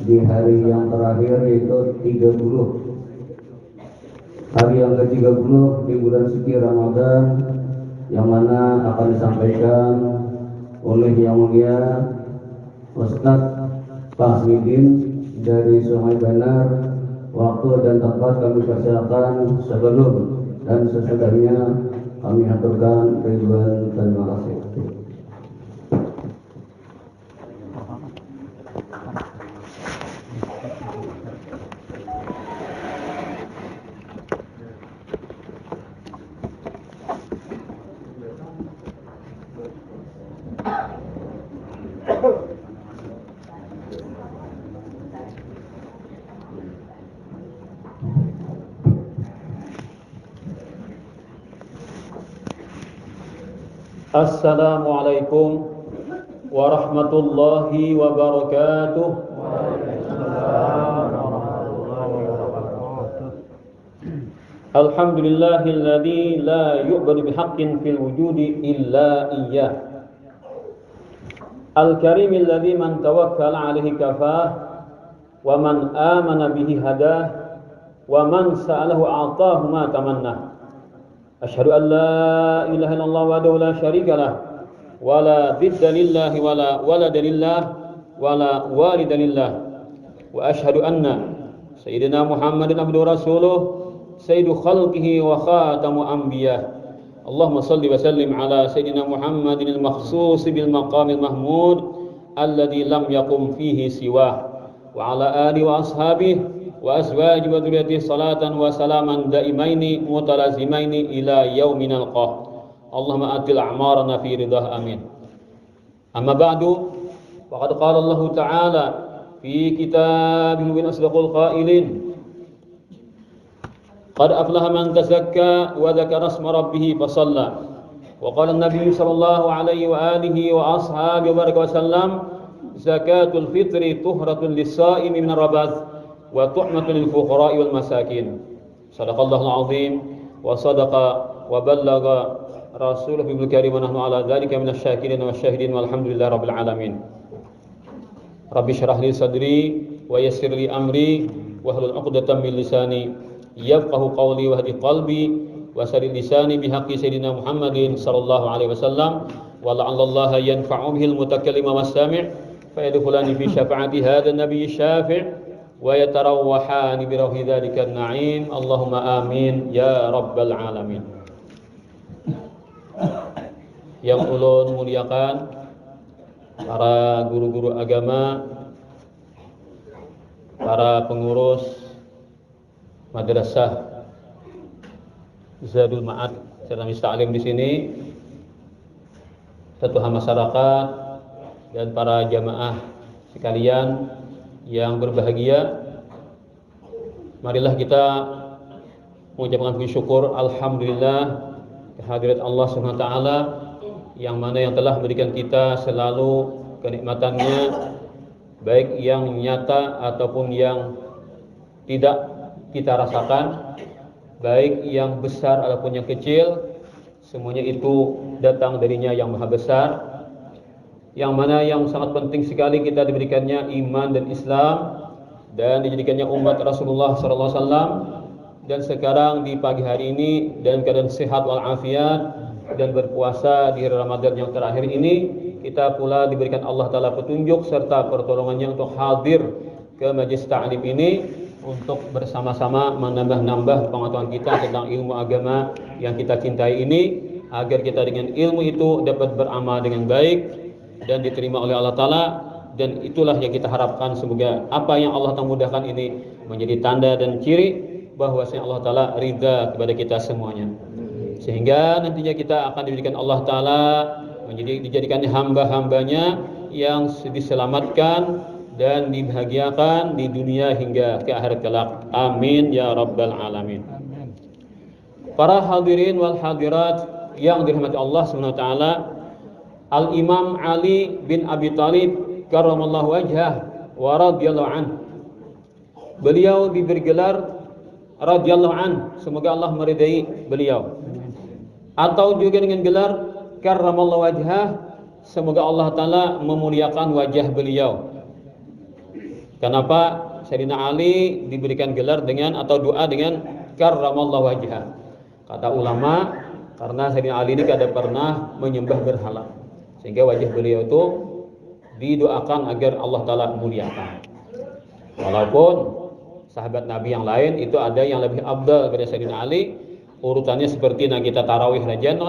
di hari yang terakhir, yaitu 30 hari yang ke-30 di bulan suci Ramadan, yang mana akan disampaikan oleh Yang Mulia Ustadz Fahmidin dari Sungai Benar. Waktu dan tempat kami persilakan sebelum dan sesudahnya kami aturkan ridwan dan terima kasih. Assalamualaikum warahmatullahi wabarakatuh. Alhamdulillahilladzi la yu'badu bihaqqin fil wujudi illa iyyah. Al-karimilladzi man tawakkala alaihi kafah wa man amana bihi hadah wa man sa'alahu a'tahu ma tamannah. Asyhadu an la ilaha illallah wahdahu la syarika lah wa la bidda lillahi wa la walada lillah wa la walida lillah wa asyhadu anna sayyidina Muhammadan abduhu rasuluh sayyidu khalqihi wa khatamu anbiya. Allahumma salli wa sallim ala sayyidina Muhammadin al-makhsus bil maqamil mahmud alladhi lam yaqum fihi siwah wa ala alihi wa ashabihi wa azwaji wa dzurriyyati salatan wa salaman daimaini mutalazimaini ila yaumin nalqah. Allahumma atil a'marana fi ridah, amin. Amma ba'du, faqad qala Allah ta'ala fi kitabihi min asdaqil qailin qad aflaha man tazakka wa dzakara isma rabbih fa shalla wa qala an-nabiy sallallahu alaihi wa alihi wa ashabihi wa baraka wa sallam zakatul fitri tuhratun lis-shaimi min ar-rabath wa tu'matun lil fuqara'i wal masakin. Shadaqallahul azim wa sadaqa wa ballaga rasuluhu bil karim wa nahnu ala dzalika minasy syakirin wasyahidin walhamdulillahi rabbil alamin. Rabbi shrah li sadri wa yassir li amri wa hlul 'uqdatam min lisani yafqahu qawli wa hdi qalbi wa saddid lisani bihaqqi sayyidina Muhammadin sallallahu alaihi wasallam wa la'allallaha yanfa'u bihil mutakallima was-sami' fa yadkhulani fi syafa'ati hadzal nabiyyi syafi' wa yatarawwahani bi rawhi dzalika an-na'im. Allahumma amin ya rabbal alamin. Yang ulun muliakan para guru-guru agama, para pengurus madrasah Zadul Ma'ad serta Mista'alim di sini, satuhah masyarakat dan para jamaah sekalian yang berbahagia, marilah kita mengucapkan puji syukur alhamdulillah kehadirat Allah Subhanahu wa taala yang mana yang telah memberikan kita selalu kenikmatannya, baik yang nyata ataupun yang tidak kita rasakan, baik yang besar ataupun yang kecil, semuanya itu datang darinya yang maha besar, yang mana yang sangat penting sekali kita diberikannya iman dan Islam dan dijadikannya umat Rasulullah SAW. Dan sekarang di pagi hari ini dan keadaan sehat walafiat dan berpuasa di Ramadan yang terakhir ini, kita pula diberikan Allah Ta'ala petunjuk serta pertolongannya untuk hadir ke majlis ta'lim ini untuk bersama-sama menambah-nambah pengetahuan kita tentang ilmu agama yang kita cintai ini, agar kita dengan ilmu itu dapat beramal dengan baik dan diterima oleh Allah Ta'ala. Dan itulah yang kita harapkan, semoga apa yang Allah Ta'ala mudahkan ini menjadi tanda dan ciri bahwasanya Allah Ta'ala ridha kepada kita semuanya, sehingga nantinya kita akan diberikan Allah Ta'ala dijadikan hamba-hambanya yang diselamatkan dan dibahagiakan di dunia hingga ke akhirat kelak. Amin ya rabbal alamin. Para hadirin wal hadirat yang dirahmati Allah Subhanahu wa taala, Al-Imam Ali bin Abi Thalib karramallahu wajhah wa radhiyallahu anhu, beliau diberi gelar radhiyallahu anhu, semoga Allah meridai beliau, atau juga dengan gelar karramallahu wajhah, semoga Allah Ta'ala memuliakan wajah beliau. Kenapa Sayyidina Ali diberikan gelar dengan atau doa dengan karramallahu wajhah? Kata ulama, karena Sayyidina Ali ini tidak pernah menyembah berhala, sehingga wajah beliau itu didoakan agar Allah Ta'ala muliakan. Walaupun sahabat Nabi yang lain itu ada yang lebih abdal daripada Sayyidina Ali, urutannya seperti kita tarawih rajan.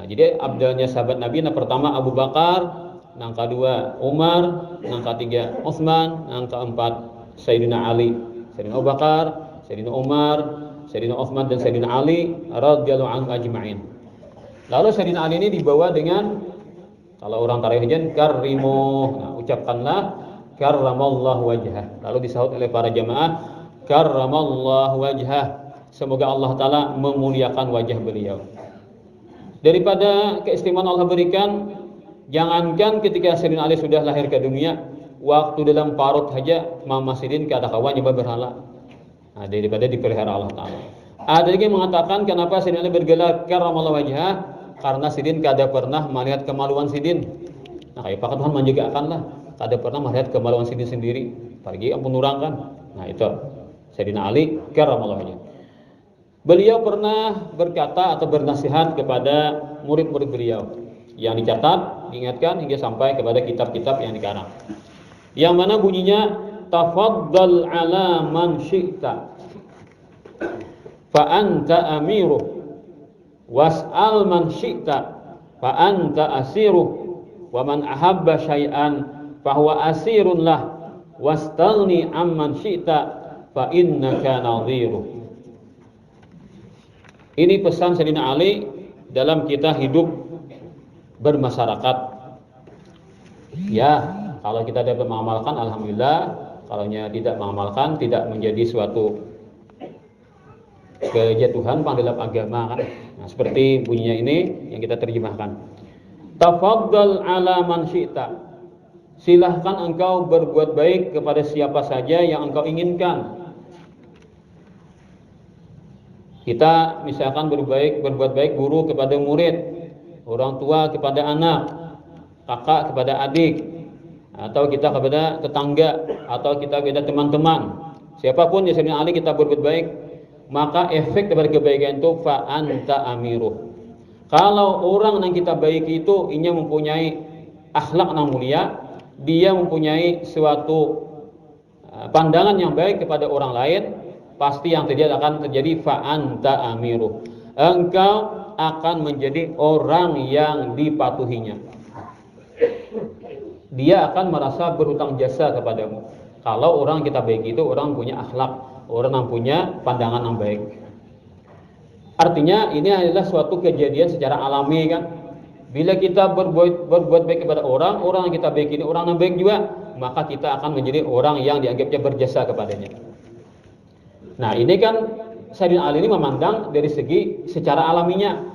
Jadi abdalnya sahabat Nabi, yang pertama Abu Bakar, yang kedua Umar, yang ketiga Utsman, yang keempat Sayyidina Ali. Sayyidina Abu Bakar, Sayyidina Umar, Sayyidina Utsman dan Sayyidina Ali radhiyallahu anhum ajma'in. Lalu Sayyidina Ali ini dibawa dengan, kalau orang tarawih rajan, karrimuh. Ucapkanlah karramallahu wajhah. Lalu disahut oleh para jamaah, karramallahu wajhah. Semoga Allah Ta'ala memuliakan wajah beliau. Daripada keistimewaan Allah berikan, jangankan ketika Sayyidina Ali sudah lahir ke dunia, waktu dalam parut saja Mama Sidin kada kawan nyembah berhala. Daripada dipelihara Allah Ta'ala. Ada lagi yang mengatakan kenapa Sayyidina Ali bergelar karramallahu wajhah, karena Sidin kada pernah melihat kemaluan Sidin. Kayak Pak Tuhan menjagakanlah, kada pernah melihat kemaluan Sidin sendiri. Pergi ampun orang kan. Itu Sayyidina Ali karramallahu wajhah. Beliau pernah berkata atau bernasihat kepada murid-murid beliau yang dicatat, diingatkan hingga sampai kepada kitab-kitab yang dikarang. Yang mana bunyinya, tafaddal ala man syi'ta fa anta amiruh, was'al man syi'ta fa anta asiruh, wa man ahabba syai'an fa huwa asirun lah, wastaghni amman syi'ta fa innaka nadhiruh. Ini pesan Sayyidina Ali dalam kita hidup bermasyarakat. Ya, kalau kita dapat mengamalkan, alhamdulillah. Kalau tidak mengamalkan, tidak menjadi suatu kejatuhan dalam agama kan. Seperti bunyinya ini yang kita terjemahkan. Tafaddal ala man syi'ta. Silahkan engkau berbuat baik kepada siapa saja yang engkau inginkan. Kita misalkan berbuat baik guru kepada murid, orang tua kepada anak, kakak kepada adik, atau kita kepada tetangga, atau kita kepada teman-teman. Siapapun ya Sayyidina Ali kita berbuat baik, maka efek dari kebaikan itu fa anta amiruh. Kalau orang yang kita baiki itu inya mempunyai akhlak yang mulia, dia mempunyai suatu pandangan yang baik kepada orang lain, pasti yang terjadi akan terjadi fa anta amiruh. Engkau akan menjadi orang yang dipatuhinya. Dia akan merasa berhutang jasa kepadamu. Kalau orang kita baik itu orang punya akhlak, orang yang punya pandangan yang baik. Artinya ini adalah suatu kejadian secara alami kan. Bila kita berbuat baik kepada orang yang kita baik ini orang yang baik juga, maka kita akan menjadi orang yang dianggapnya berjasa kepadanya. Nah ini kan Sayyidina Ali ini memandang dari segi secara alaminya.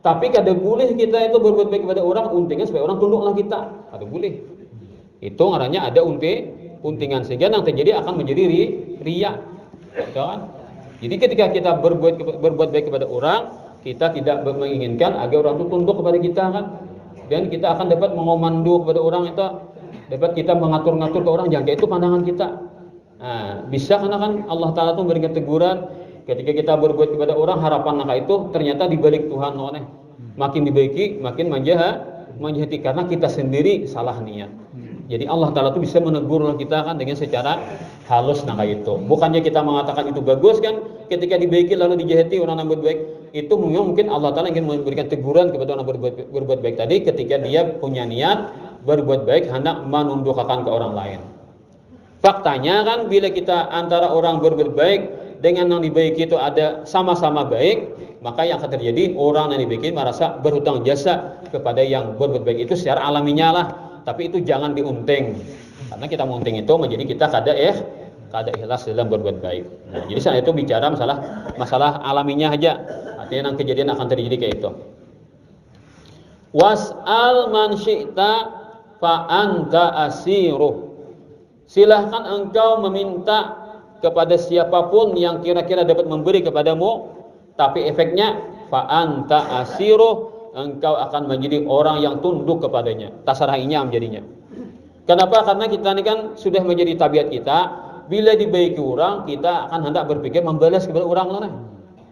Tapi kada boleh kita itu berbuat baik kepada orang untingnya supaya orang tunduklah kita. Kada boleh. Itu ngarannya ada untingan, sehingga yang terjadi akan menjadi riya. Kan? Jadi ketika kita berbuat baik kepada orang, kita tidak menginginkan agar orang itu tunduk kepada kita kan. Dan kita akan dapat mengomando kepada orang itu, dapat kita mengatur-ngatur ke orang, jangan itu pandangan kita. Nah, bisa karena kan Allah Ta'ala itu memberikan teguran ketika kita berbuat kepada orang, harapan maka itu ternyata dibalik Tuhan makin dibaiki, makin menjahati karena kita sendiri salah niat. Jadi Allah Ta'ala itu bisa menegur kita kan dengan secara halus itu. Bukannya kita mengatakan itu bagus kan, ketika dibaiki lalu dijahati orang yang berbuat baik, itu mungkin Allah Ta'ala ingin memberikan teguran kepada orang berbuat baik tadi ketika dia punya niat berbuat baik hendak menundukkan ke orang lain. Faktanya kan bila kita antara orang berbuat baik dengan yang dibaiki itu ada sama-sama baik, maka yang akan terjadi orang yang dibaiki merasa berhutang jasa kepada yang berbuat baik itu secara alaminya lah. Tapi itu jangan diunting, karena kita mengunting itu menjadi kita kada ikhlas dalam berbuat baik. Nah, jadi saya itu bicara masalah alaminya aja, artinya yang kejadian akan terjadi kayak itu. Was'al man syi'ta fa anta asiruh. Silahkan engkau meminta kepada siapapun yang kira-kira dapat memberi kepadamu, tapi efeknya fa anta asiruh, engkau akan menjadi orang yang tunduk kepadanya. Tasarahnya menjadinya. Kenapa? Karena kita ini kan sudah menjadi tabiat kita, bila dibaiki orang, kita akan hendak berpikir membalas kepada orang lain.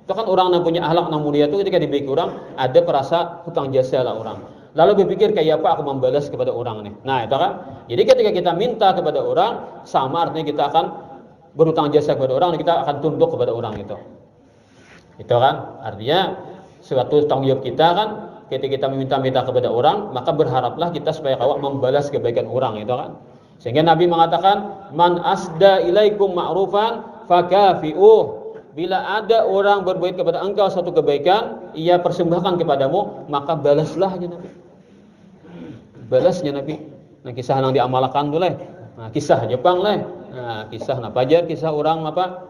Itu kan orang yang punya akhlak yang mulia itu ketika dibaiki orang, ada perasa hutang jasa lah orang. Lalu berpikir kayak apa aku membalas kepada orang nih. Nah itu kan. Jadi ketika kita minta kepada orang, sama artinya kita akan berhutang jasa kepada orang, dan kita akan tunduk kepada orang itu. Itu kan. Artinya suatu tanggung jawab kita kan. Ketika kita meminta-minta kepada orang, maka berharaplah kita supaya kau membalas kebaikan orang itu kan. Sehingga Nabi mengatakan, man asda ilaikum ma'rufan fakafi'uh. Bila ada orang berbuat kepada engkau suatu kebaikan, ia persembahkan kepadamu, maka balaslah aja Nabi. Balasnya Nabi. Nah, kisah yang diamalkan dulu. Nah, kisah Jepang lah. Nah, kisah napajar, kisah orang apa?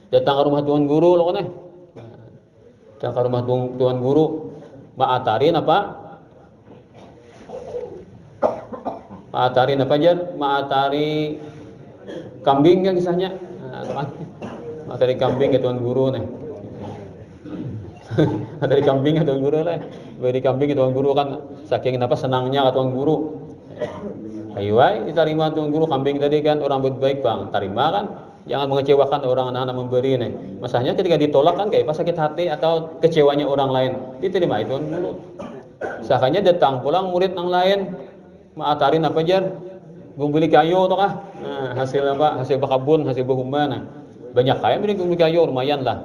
Datang ke rumah tuan guru loh kan. Datang ke rumah tuan guru, ma'atarin apa? Ma'atarin apa aja? Ma'atari kambing kan kisahnya. Ma'atari kambing ke tuan guru nih. Ma'atari kambing ke tuan guru lah. Beri kambing ke tuan guru kan saking apa senangnya ke tuan guru. Ayo diterima tuan guru kambing tadi kan orang baik bang, terima kan. Jangan mengecewakan orang anak-anak memberi nih. Masalahnya ketika ditolak kan kayak pas sakit hati atau kecewanya orang lain. Diterima itu dulu. Sakanya datang pulang murid yang lain, ma'atarin apa jar? Gumbili kayu tuh kah? Nah, hasil apa? Hasil bakabun, hasil bahuma. Nah, banyak kaya beli gumbili kayu lumayan lah.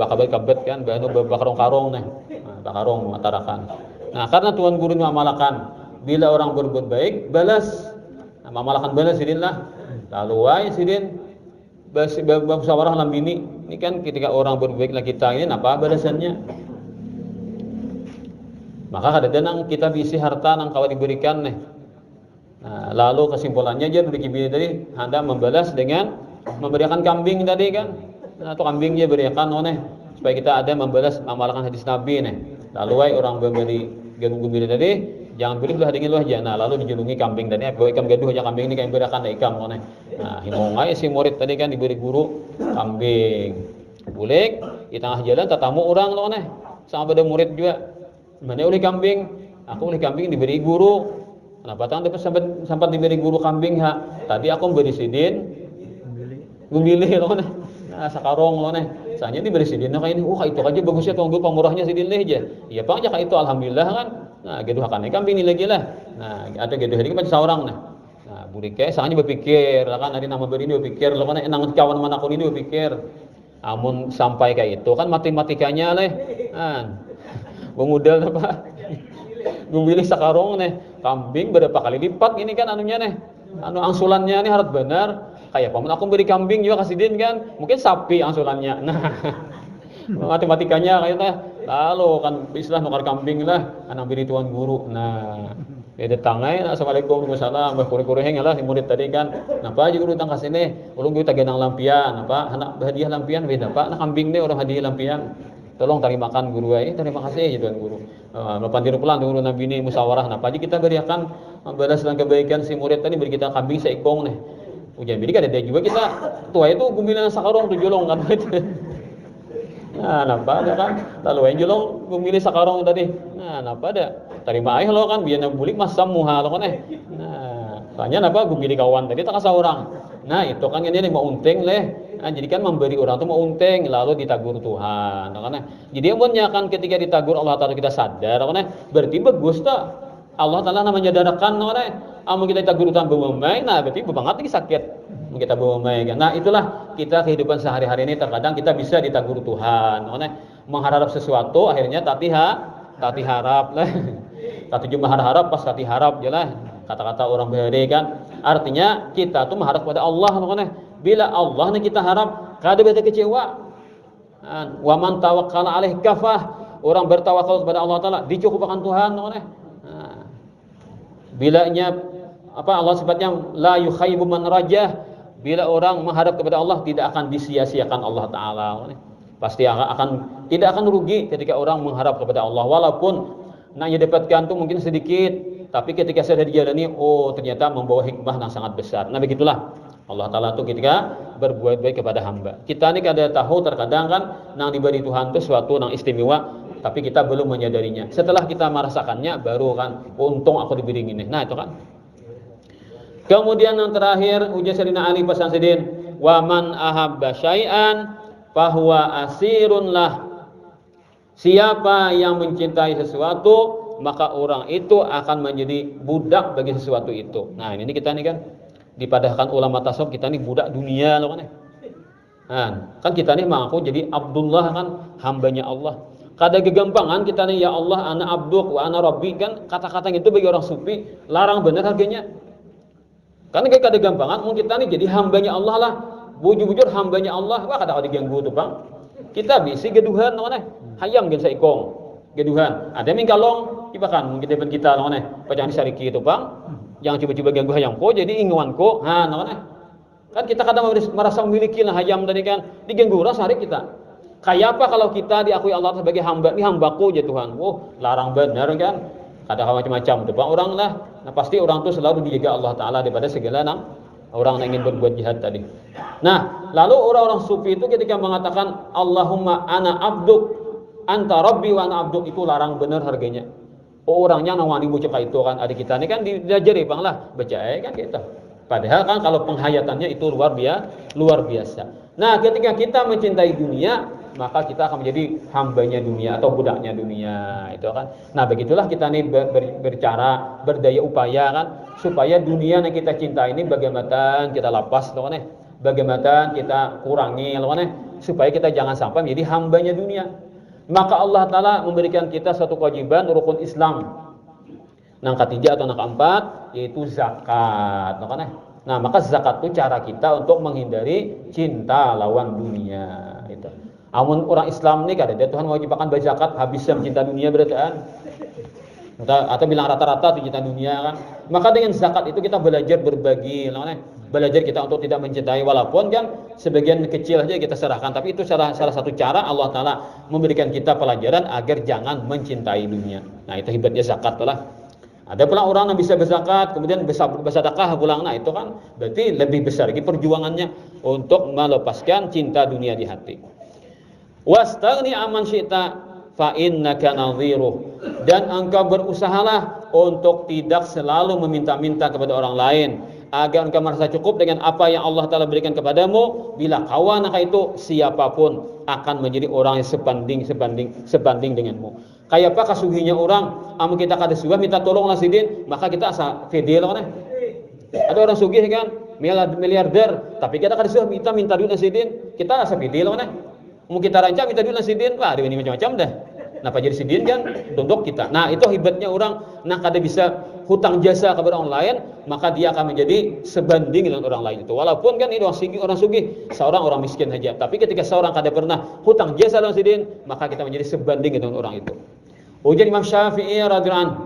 Bakabet kan, baru bakarong-karong nih. Nah, bakarong matarakan. Nah, karena tuan guru memalakan bila orang berbuat baik balas. Nah, memalakan balas sidin lah. Lalu wai sidin bermusyawarah dalam bini. Ini kan ketika orang berbaiklah kita ini apa balasannya? Maka kadang-kadang kita bisi harta yang kau diberikan nih. Nah, lalu kesimpulannya aja dari bini tadi hendak membalas dengan memberikan kambing tadi kan. Nah, atau kambingnya berikan oleh supaya kita ada membalas amalkan hadis Nabi nih. Lalu wai orang memberi gabung-gabung tadi jangan beli belah dingin lu aja. Nah, lalu dijulungi kambing tadi, bawa ikam gaduh aja kambing ini kayak berakan ikam kone. Nah, himongai si murid tadi kan diberi guru kambing. Bulik di tengah jalan tatamu orang loh nih. Sama pada murid juga. Mana oleh kambing? Aku oleh kambing diberi guru. Kenapa tang dapat sempat diberi guru kambing ha? Tadi aku beri sidin. Gumbilih loh nih. Nah, sakarong loh nih. Soalnya diberi sidin kayak ini. Wah, itu aja bagusnya tuang guru pemurahnya sidin leh aja. Iya, Pak, aja itu alhamdulillah kan. Nah, gaduh akan kambing ini lagi lah. Nah, ada gaduh hari macam seorang nah. Nah, budike sangatnya berpikir, lah kan hari nama beri ini berpikir, lah kan enang kawan mana aku ini berpikir. Amun sampai kayak itu kan matematikanya leh. Kan. Bengudel apa? Gumbilih sakarong nih. Kambing berapa kali lipat ini kan anunya nih. Anu angsulannya nih harus benar. Kayak paman aku beri kambing juga kasih din kan. Mungkin sapi angsulannya. Nah, matematikanya kayaknya lalu kan istilah nukar kambing lah anak beri tuan guru. Nah dia datangnya assalamualaikum waalaikumsalam berkuri-kuri lah si murid tadi kan napa aja guru datang ke sini ulung gue tagenang lampian apa anak hadiah lampian beda pak anak kambing deh orang hadiah lampian tolong terima makan guru terima kasih tuan guru lepas diri pulang guru nabi ini musyawarah napa aja kita berikan balas dan kebaikan si murid tadi beri kita kambing seikong nih ujian bidik ada juga kita tua itu gumbilan sakarong tuh jolong kan nah, napa ada kan? Lalu yang jolong memilih sakarong tadi. Nah, napa ada? Terima aja lo kan, biar bulik mas samuha lo kan Nah, soalnya napa? Gue milih kawan tadi tak kasih orang. Nah, itu kan ini mau unting leh. Nah, jadi kan memberi orang tuh mau unting, lalu ditagur Tuhan, kan? Jadi yang kan ketika ditagur Allah Taala kita sadar, kan? Berarti bagus tak? Allah Taala namanya dadakan, kan? Amun kita ditagur Tuhan bermain, nah berarti banget lagi sakit. Kita bermain kan. Nah, itulah kita kehidupan sehari-hari ini terkadang kita bisa ditagur Tuhan. Mengharap sesuatu akhirnya tati harap lah. Tati cuma harap pas tati harap jelah. Kata-kata orang bahari kan. Artinya kita tuh mengharap kepada Allah kan. Bila Allah nih kita harap kada beda kecewa. Wa man tawakkala alaih kafah. Orang bertawakal kepada Allah Taala dicukupkan Tuhan kan. Nah, bilanya apa Allah sifatnya la yukhayyibu man rajah. Bila orang mengharap kepada Allah tidak akan disia-siakan Allah Ta'ala. Pasti tidak akan rugi ketika orang mengharap kepada Allah. Walaupun naknya dapatkan itu mungkin sedikit. Tapi ketika sudah dijalani, oh ternyata membawa hikmah yang sangat besar. Nah begitulah Allah Ta'ala itu ketika berbuat baik kepada hamba. Kita ini kada tahu terkadang kan nang diberi Tuhan itu suatu nang istimewa. tapi kita belum menyadarinya. Setelah kita merasakannya, baru kan, untung aku diberi ini. Nah itu kan. Kemudian yang terakhir, ujar Sayyidina Ali Pasansidin, wa man ahabba syai'an fahuwa asirun lah. Siapa yang mencintai sesuatu, maka orang itu akan menjadi budak bagi sesuatu itu. Nah ini kita nih kan dipadahkan ulama tasawuf, kita nih budak dunia loh kan. Nah, kan kita nih mengaku jadi Abdullah, kan hambanya Allah. Kada gegampangan kita nih, ya Allah ana abduk wa ana rabbi, kan kata-kata itu bagi orang sufi larang bener harganya. Karena kada gampangan mungkin kita nih jadi hambanya Allah lah. Bujur-bujur hambanya Allah, wah kada diganggu tuh Bang. Kita bisi geduhan loh kan. Hayam gen saikong geduhan. Ada ming kalong ibakan mungkin depan kita loh kan. Pajang disariki itu Bang. Jangan coba-coba ganggu hayam ko jadi inguan ko. Ha loh kan. Kan kita kadang merasa memiliki lah hayam tadi kan, diganggu rasa hari kita. Kayak apa kalau kita diakui Allah sebagai hamba, ini hambaku ya Tuhan. Oh, larang benar kan. Kadang macam-macam depan orang lah. Nah, pasti orang itu selalu dijaga Allah Taala daripada segala orang yang ingin berbuat jihad tadi. Nah, lalu orang-orang sufi itu ketika mengatakan Allahumma ana abduk anta rabbi wa ana abduk, itu larang benar harganya. Oh, orangnya nawani bocah itu kan, adik kita ini kan diajari Bang lah, baca kan kita. Padahal kan kalau penghayatannya itu luar biasa. Nah, ketika kita mencintai dunia, maka kita akan menjadi hambanya dunia atau budaknya dunia, itu kan. Nah, begitulah kita nih bercara, berdaya upaya kan, supaya dunia yang kita cintai ini bagaimana kita lapas, loh kan, bagaimana kita kurangi, loh kan, supaya kita jangan sampai menjadi hambanya dunia. Maka Allah Taala memberikan kita satu kewajiban rukun Islam. Yang ketiga atau yang keempat yaitu zakat, loh kan. Nah, maka zakat itu cara kita untuk menghindari cinta lawan dunia, itu. Amun orang Islam nih kada ada Tuhan mewajibkan berzakat, habisnya mencinta dunia berarti kan. Atau bilang rata-rata itu cinta dunia kan. Maka dengan zakat itu kita belajar berbagi, belajar kita untuk tidak mencintai, walaupun kan sebagian kecil aja kita serahkan, tapi itu salah satu cara Allah Taala memberikan kita pelajaran agar jangan mencintai dunia. Nah, itu hebatnya zakat lah. Ada pula orang yang bisa berzakat kemudian bersedekah pulang, nah itu kan berarti lebih besar lagi perjuangannya untuk melepaskan cinta dunia di hati. Wastaghni aman syi'ta fa innaka nadhiruh, dan engkau berusahalah untuk tidak selalu meminta-minta kepada orang lain, agar engkau merasa cukup dengan apa yang Allah Taala berikan kepadamu. Bila kawan itu siapapun akan menjadi orang yang sebanding denganmu. Kayak apa kasuginya orang, amun kita kada sugih minta tolong lah sidin, maka kita asa pede lah kan. Ada orang sugih kan, miliarder, tapi kita kada sugih minta duit sidin, kita asa pede lah kan. Mungkin kita rancang minta duit sidin, wah ada macam-macam dah. Napa jadi sidin kan untuk kita. Nah, itu hebatnya orang nak kada bisa hutang jasa kepada orang lain, maka dia akan menjadi sebanding dengan orang lain itu. Walaupun kan ini orang sugih, seorang orang miskin saja. Tapi ketika seorang kada pernah hutang jasa dengan sidin, maka kita menjadi sebanding dengan orang itu. Ujar Imam Syafi'i radhiyallahu anhu,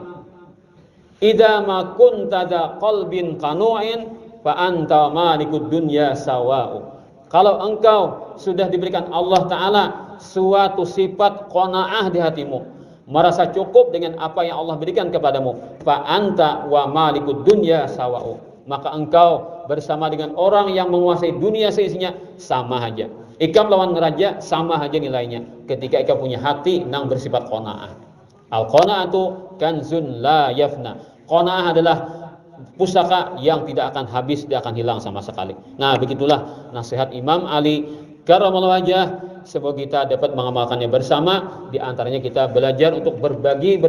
"Idza ma kunta dza qalbin qanu'in fa anta malikud dunya sawa'u." Kalau engkau sudah diberikan Allah Taala suatu sifat qanaah di hatimu, merasa cukup dengan apa yang Allah berikan kepadamu, fa anta wa malikud dunya sawa'u, maka engkau bersama dengan orang yang menguasai dunia seisinya sama saja. Ikam lawan raja sama saja nilainya ketika ikam punya hati yang bersifat qanaah. Al-qanaatu kanzun la yafna. Qanaah adalah pusaka yang tidak akan habis, tidak akan hilang sama sekali. Nah, begitulah nasihat Imam Ali karramallahu wajhah. Semoga kita dapat mengamalkannya bersama. Di antaranya kita belajar untuk berbagi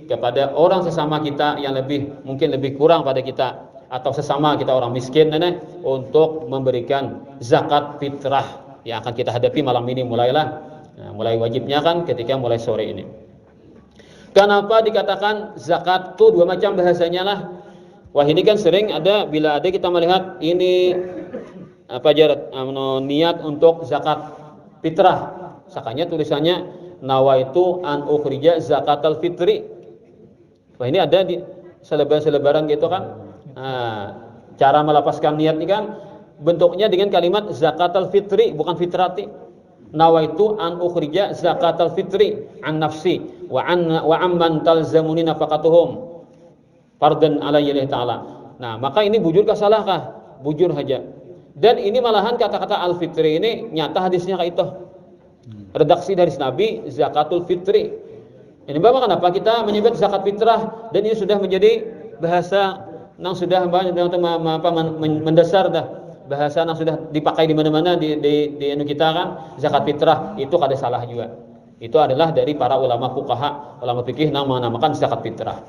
kepada orang sesama kita yang mungkin lebih kurang pada kita, atau sesama kita orang miskin, untuk memberikan zakat fitrah yang akan kita hadapi malam ini. Mulai wajibnya kan ketika mulai sore ini. Kenapa dikatakan zakat itu dua macam bahasanya lah? Wah, ini kan sering ada bila ada kita melihat ini niat untuk zakat fitrah. Sakanya tulisannya nawaitu an ukhrija zakatal fitri. Wah, ini ada di selebaran gitu kan. Nah, cara melepaskan niat ini kan bentuknya dengan kalimat zakatal fitri, bukan fitrati. Nawaitu an ukhrija zakatal fitri an nafsi wa amman talzamuni nafaqatuhum fardan alayhi ta'ala. Nah, maka ini bujur kah salah kah? Bujur saja. Dan ini malahan kata-kata al-fitri ini nyata hadisnya kayak itu. redaksi dari Nabi zakatul fitri. Ini Bapak kenapa kita menyebut zakat fitrah, dan ini sudah menjadi bahasa yang sudah mendasar dah. Bahasa yang sudah dipakai di mana-mana di kita kan, zakat fitrah itu kada salah juga. Itu adalah dari para ulama fuqaha, ulama fikih yang menamakan zakat fitrah.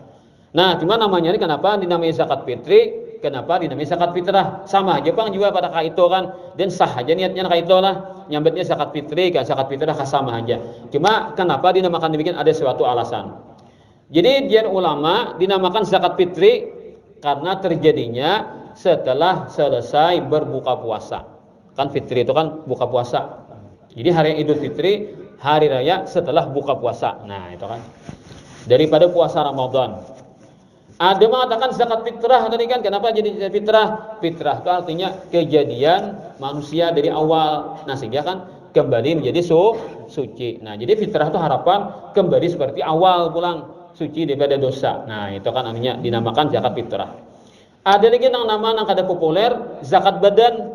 Nah, cuma namanya ini kenapa dinamai zakat fitri? Kenapa dinamai zakat fitrah? Sama aja Bang juga pada kaito kan, dan sah aja niatnya kaito lah. Nyambetnya zakat fitri kan zakat fitrah sama aja. Cuma kenapa dinamakan demikian, ada suatu alasan. Jadi dia ulama dinamakan zakat fitri karena terjadinya setelah selesai berbuka puasa. Kan fitri itu kan buka puasa. Jadi hari Idul Fitri, hari raya setelah buka puasa. Nah, itu kan. Daripada puasa Ramadan. Ada mengatakan zakat fitrah tadi kan, kenapa jadi zakat fitrah? Fitrah itu artinya kejadian manusia dari awal. Nah, sehingga kan kembali menjadi suci. Nah, jadi fitrah itu harapan kembali seperti awal pulang, suci daripada dosa. Nah, itu kan artinya dinamakan zakat fitrah. Ada lagi nama kada populer, zakat badan.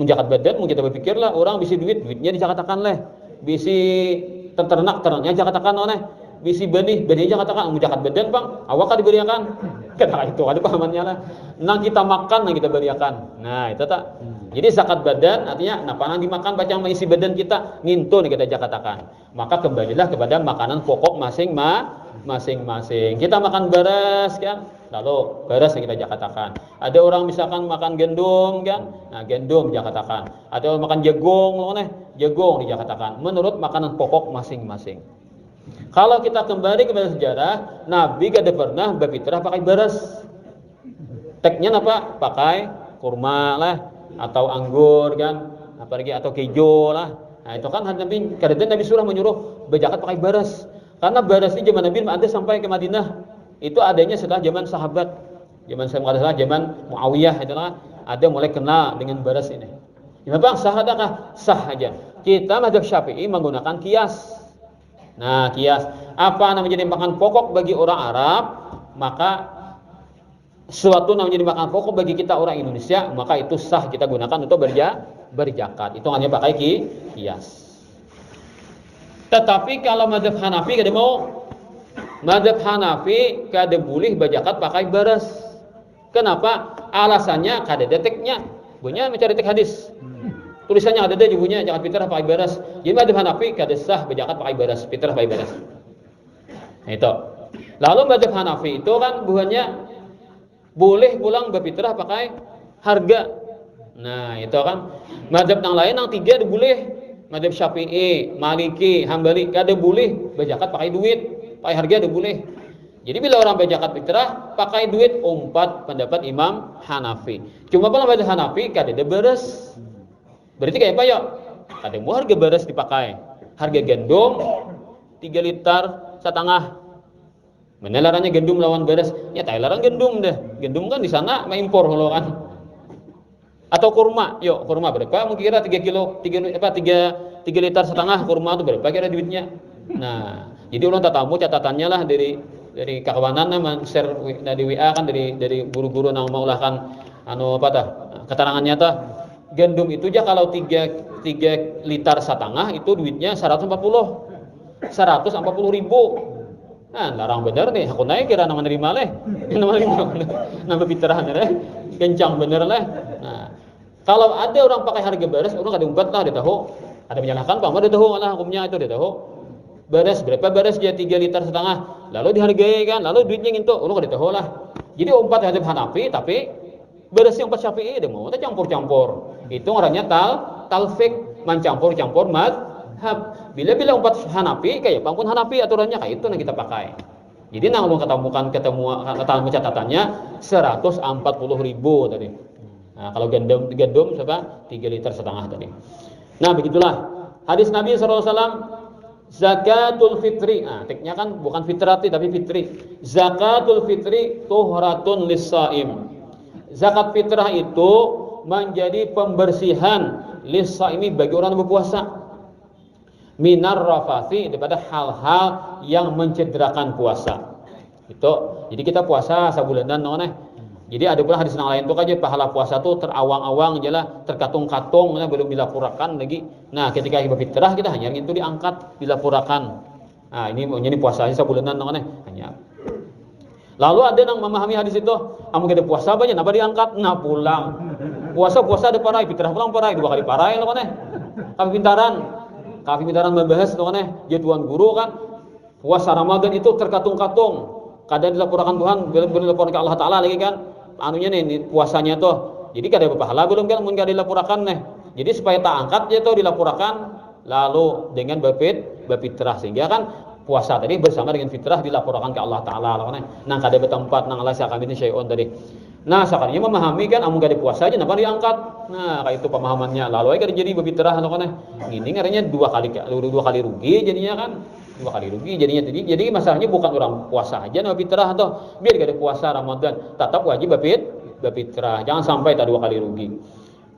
Zakat badan, mungkin kita berpikirlah orang bisi duitnya dicakatakan leh. Bisi ternaknya dicakatakan oleh. Bisi benih dicakatakan zakat badan Bang. Awak kan diberiakan. Kata itu ada pahamannya lah. Nang kita makan, nang kita beriakan. Nah, itu tak. Jadi zakat badan artinya napa nang dimakan bacang mengisi badan kita, ngintu nih kita jakatakan. Maka kembalilah kepada makanan pokok masing-masing. Kita makan beras kan, lalu beras yang kita jakatakan. Ada orang misalkan makan gendum kan, nah gendum jakatakan. Ada orang makan jagung dijakatakan. Menurut makanan pokok masing-masing. Kalau kita kembali kepada sejarah, Nabi kada pernah berfitrah pakai beras. Teknya apa? Pakai kurma lah, atau anggur kan, apalagi atau kejo lah. Nah itu kan Nabi kadang Nabi surah menyuruh berzakat pakai beras. Karena beras ini zaman Nabi ada sampai ke Madinah. Itu adanya setelah zaman sahabat. Zaman Muawiyah itu lah, ada mulai kenal dengan beras ini. Ya Bang, sah adakah? Sah aja. Kita mazhab Syafi'i menggunakan kias. Nah, kias apa namanya jadi makan pokok bagi orang Arab, maka sesuatu namanya jadi makan pokok bagi kita orang Indonesia, maka itu sah kita gunakan untuk berzakat. Itu hanya pakai kias. Tetapi kalau mazhab Hanafi kada mau, mazhab Hanafi kada boleh berzakat pakai beras. Kenapa? Alasannya kada deteknya. Punya mencari tek hadis. Tulisannya ada bunyinya zakat fitrah pakai beras. Jadi mazhab Hanafi kada sah berzakat pakai beras, fitrah pakai beras. Nah, itu. Lalu mazhab Hanafi itu kan buahnya boleh pulang berfitrah pakai harga. Nah, itu kan. Mazhab yang lain yang tiga boleh. Mazhab Syafi'i, Maliki, Hambali kada boleh berzakat pakai duit, pakai harga ada boleh. Jadi bila orang berzakat fitrah pakai duit, umpat pendapat Imam Hanafi. Cuma kalau mazhab Hanafi kada ada beras. Berarti kayak apa ya? Ada mau harga beras dipakai. Harga gendum 3 liter setengah. Mana larangnya gendum lawan beras? Ya tak larang gendum deh. Gendum kan di sana mengimpor kalau kan. Atau kurma, yuk kurma berapa? Mungkin kira 3 liter setengah kurma itu berapa kira duitnya? Nah, jadi ulang tatamu catatannya lah dari kawanan nama share dari WA kan dari guru-guru yang maulahkan keterangannya tah. Gandum itu aja kalau 3 liter setengah itu duitnya 140 ribu. Nah, larang bener nih. Aku naik kira nama nerima leh. Nama fitrah leh. Kencang bener leh. Nah, kalau ada orang pakai harga beras, orang kada umpat lah dia tahu. Ada menyalahkan Pak, dia tahu lah hukumnya itu dia tahu. Beras berapa beras dia 3 liter setengah. Lalu dihargai kan, lalu duitnya ngintu, orang kada tahu lah. Jadi umpat hadap Hanafi tapi berasnya umpat Syafi'i dia mau campur-campur. Itu orangnya talfik, mencampur-campur madhab. Bila umpat Hanafi kayak pangpun Hanafi aturannya kayak itu yang kita pakai. Jadi nang lu ketemu catatannya 140 ribu tadi. Nah, kalau gandum berapa? 3 liter setengah tadi. Nah, begitulah hadis Nabi SAW. Zakatul fitri. Nah, teknya kan bukan fitrati tapi fitri. Zakatul fitri tuhratun lis-shaim. Zakat fitrah itu menjadi pembersihan lis-shaimi bagi orang yang berpuasa. Minar rafathi, daripada hal-hal yang mencederakan puasa. Itu. Jadi kita puasa sabulanan Jadi ada pula hadis yang lain tuh aja pahala puasa tuh terawang-awang aja lah, terkatung-katung, belum dilapurakan lagi. Nah, ketika hibah fitrah kita hanya itu diangkat, dilapurakan. Nah, ini puasanya sabulanan namanya hanya. Lalu ada yang memahami hadis itu, kamu kita puasa banyak, napa diangkat? Nah pulang. Puasa ada parai, fitrah pulang parai, 2 kali parai loh kan. Kami pintaran membahas loh kan. Dia tuan guru kan. Puasa Ramadan itu terkatung-katung. Kadang dilaporkan Tuhan, belum dilaporkan ke Allah Ta'ala lagi kan. Anunya nih puasanya tuh. Jadi kada berpahala belum kan mun kada dilaporkan nih. Jadi supaya tak angkat dia tuh dilaporkan lalu dengan berfitrah sehingga kan puasa tadi bersama dengan fitrah dilaporkan ke Allah Ta'ala loh kan. Nang kada bertempat nang Allah kami ini syai'un tadi. Nah, sakalinya memahami kan amun kada puasa aja napa diangkat. Nah, kayak itu pemahamannya. Lalu kada jadi berfitrah loh kan. Ini ngarinya 2 kali rugi jadinya kan. 2 kali rugi jadinya. Jadi masalahnya bukan orang puasa aja nama fitrah atau biar gak ada puasa Ramadan tetap wajib berfitrah, jangan sampai tak 2 kali rugi.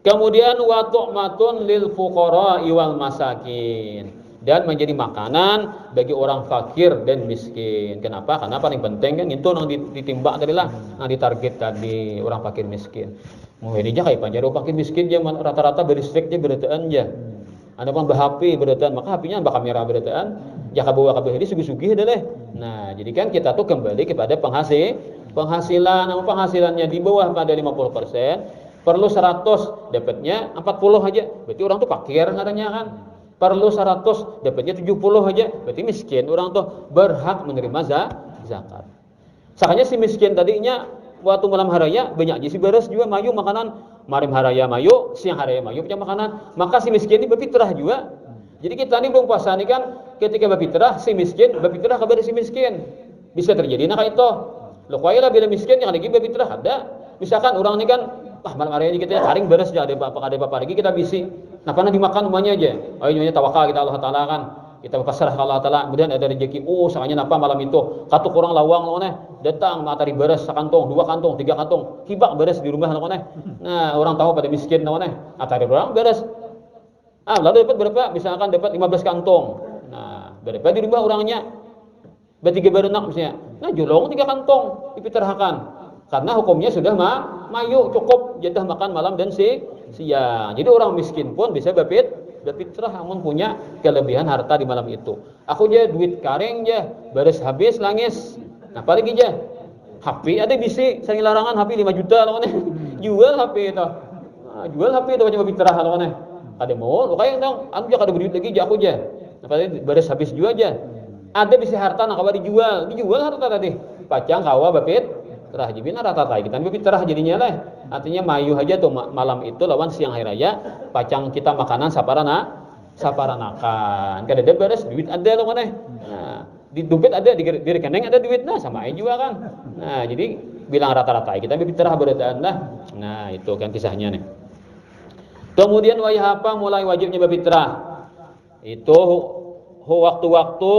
Kemudian wa tu'matun lil fuqara wal masakin, dan menjadi makanan bagi orang fakir dan miskin. Kenapa? Karena paling penting kan itu yang ditimbak tadi lah, yang ditarget tadi orang fakir miskin. Mau ini aja kayak panjaro fakir miskin dia rata-rata berlistriknya berataan aja. Ada pun HP berataan, maka HP-nya bakal merah berataan. Jaka bawa kabeh ini sugih-sugih deh. Nah, jadi kan kita tuh kembali kepada penghasilan. Namun penghasilannya di bawah pada 50%, perlu 100 dapatnya 40 aja. Berarti orang tuh fakir katanya kan. Perlu 100 dapatnya 70 aja. Berarti miskin. Orang tuh berhak menerima zakat. Sakanya si miskin tadinya waktu malam haraya banyak aja si beres juga mayu makanan. Marim haraya mayu, siang haraya mayu punya makanan. Maka si miskin ini berfitrah juga. Jadi kita ini belum puasa nih kan, ketika berfitrah si miskin berfitrah kepada si miskin. Bisa terjadi nah kayak itu. Loh kaya lah bila miskin yang lagi berfitrah ada. Misalkan orang ini kan, malam hari ini kita haring beres aja ada bapak lagi kita bisi. Nah, pernah dimakan umumnya aja. Ayo nyonya tawakal kita Allah Taala kan. Kita berpasrah ke Allah Taala, kemudian ada rezeki. Sakanya napa malam itu? Katuk orang lawang loh datang matahari beres sekantong, 2 kantong, 3 kantong, hibak beres di rumah loh Nah, orang tahu pada miskin loh atari orang beres. Lalu dapat berapa? Misalkan dapat 15 kantong. Nah, berapa di rumah orangnya? Bertiga berenak misalnya. Nah, julong 3 kantong dipitrahkan. Karena hukumnya sudah mayu cukup jatah makan malam dan siang. Jadi orang miskin pun bisa berfitrah namun punya kelebihan harta di malam itu. Aku aja duit karing aja beres habis langis. Nah, paling aja HP ada bisi sering larangan HP 5 juta loh jual HP itu. Nah, jual HP itu macam berfitrah loh ada mau lo kayak dong anu aja kada berduit lagi aja aku aja. Nah, paling beres habis juga aja. Ada bisa harta nak kawa dijual harta tadi. Pacang kawa berfitrah jibina rata-rata kita berfitrah jadinya lah. Artinya mayu aja tuh malam itu lawan siang hari raya pacang kita makanan saparanakan. Kada ada beres duit ada loh Nah, di dompet ada di rekening ada duit sama aja juga kan. Nah, jadi bilang rata-rata kita berfitrah berataan lah. Nah, itu kan kisahnya nih. Kemudian apa mulai wajibnya berfitrah. Itu waktu-waktu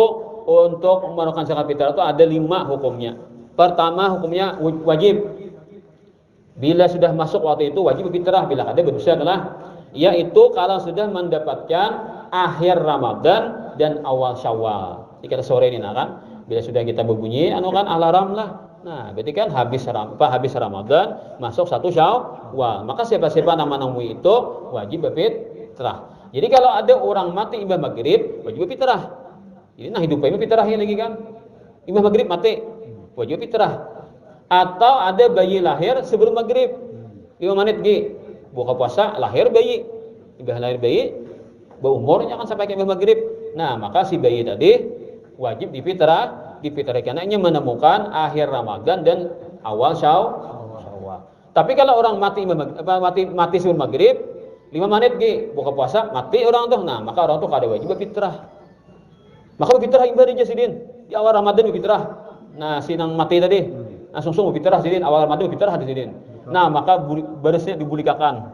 untuk melakukan zakat fitrah itu ada 5 hukumnya. Pertama hukumnya wajib. Bila sudah masuk waktu itu wajib berfitrah. Bila ada berdosa adalah yaitu kalau sudah mendapatkan akhir Ramadan dan awal Syawal. Jika sore ini kan, bila sudah kita berbunyi kan alarm lah. Nah, berarti kan habis Ramadan masuk 1 Syawal. Maka siapa-siapa nama-nama itu wajib berfitrah. Jadi kalau ada orang mati imbah maghrib wajib berfitrah. Ini hidupnya berfitrahnya lagi kan. Imbah maghrib mati wajib berfitrah. Atau ada bayi lahir sebelum maghrib 5 menit buka puasa lahir bayi. Imbah lahir bayi berumurnya kan sampai ke imbah maghrib. Nah, maka si bayi tadi wajib difitrah karena ini menemukan akhir Ramadan dan awal Syawal. Tapi kalau orang mati sebelum maghrib 5 menit buka puasa mati orang tuh. Nah, maka orang tuh kada wajib berfitrah. Maka berfitrah ibadah jasidin di awal Ramadan berfitrah. Nah, sinang mati tadi langsung berfitrah sidin awal Ramadan berfitrah sidin. Nah, maka beresnya dibulikakan.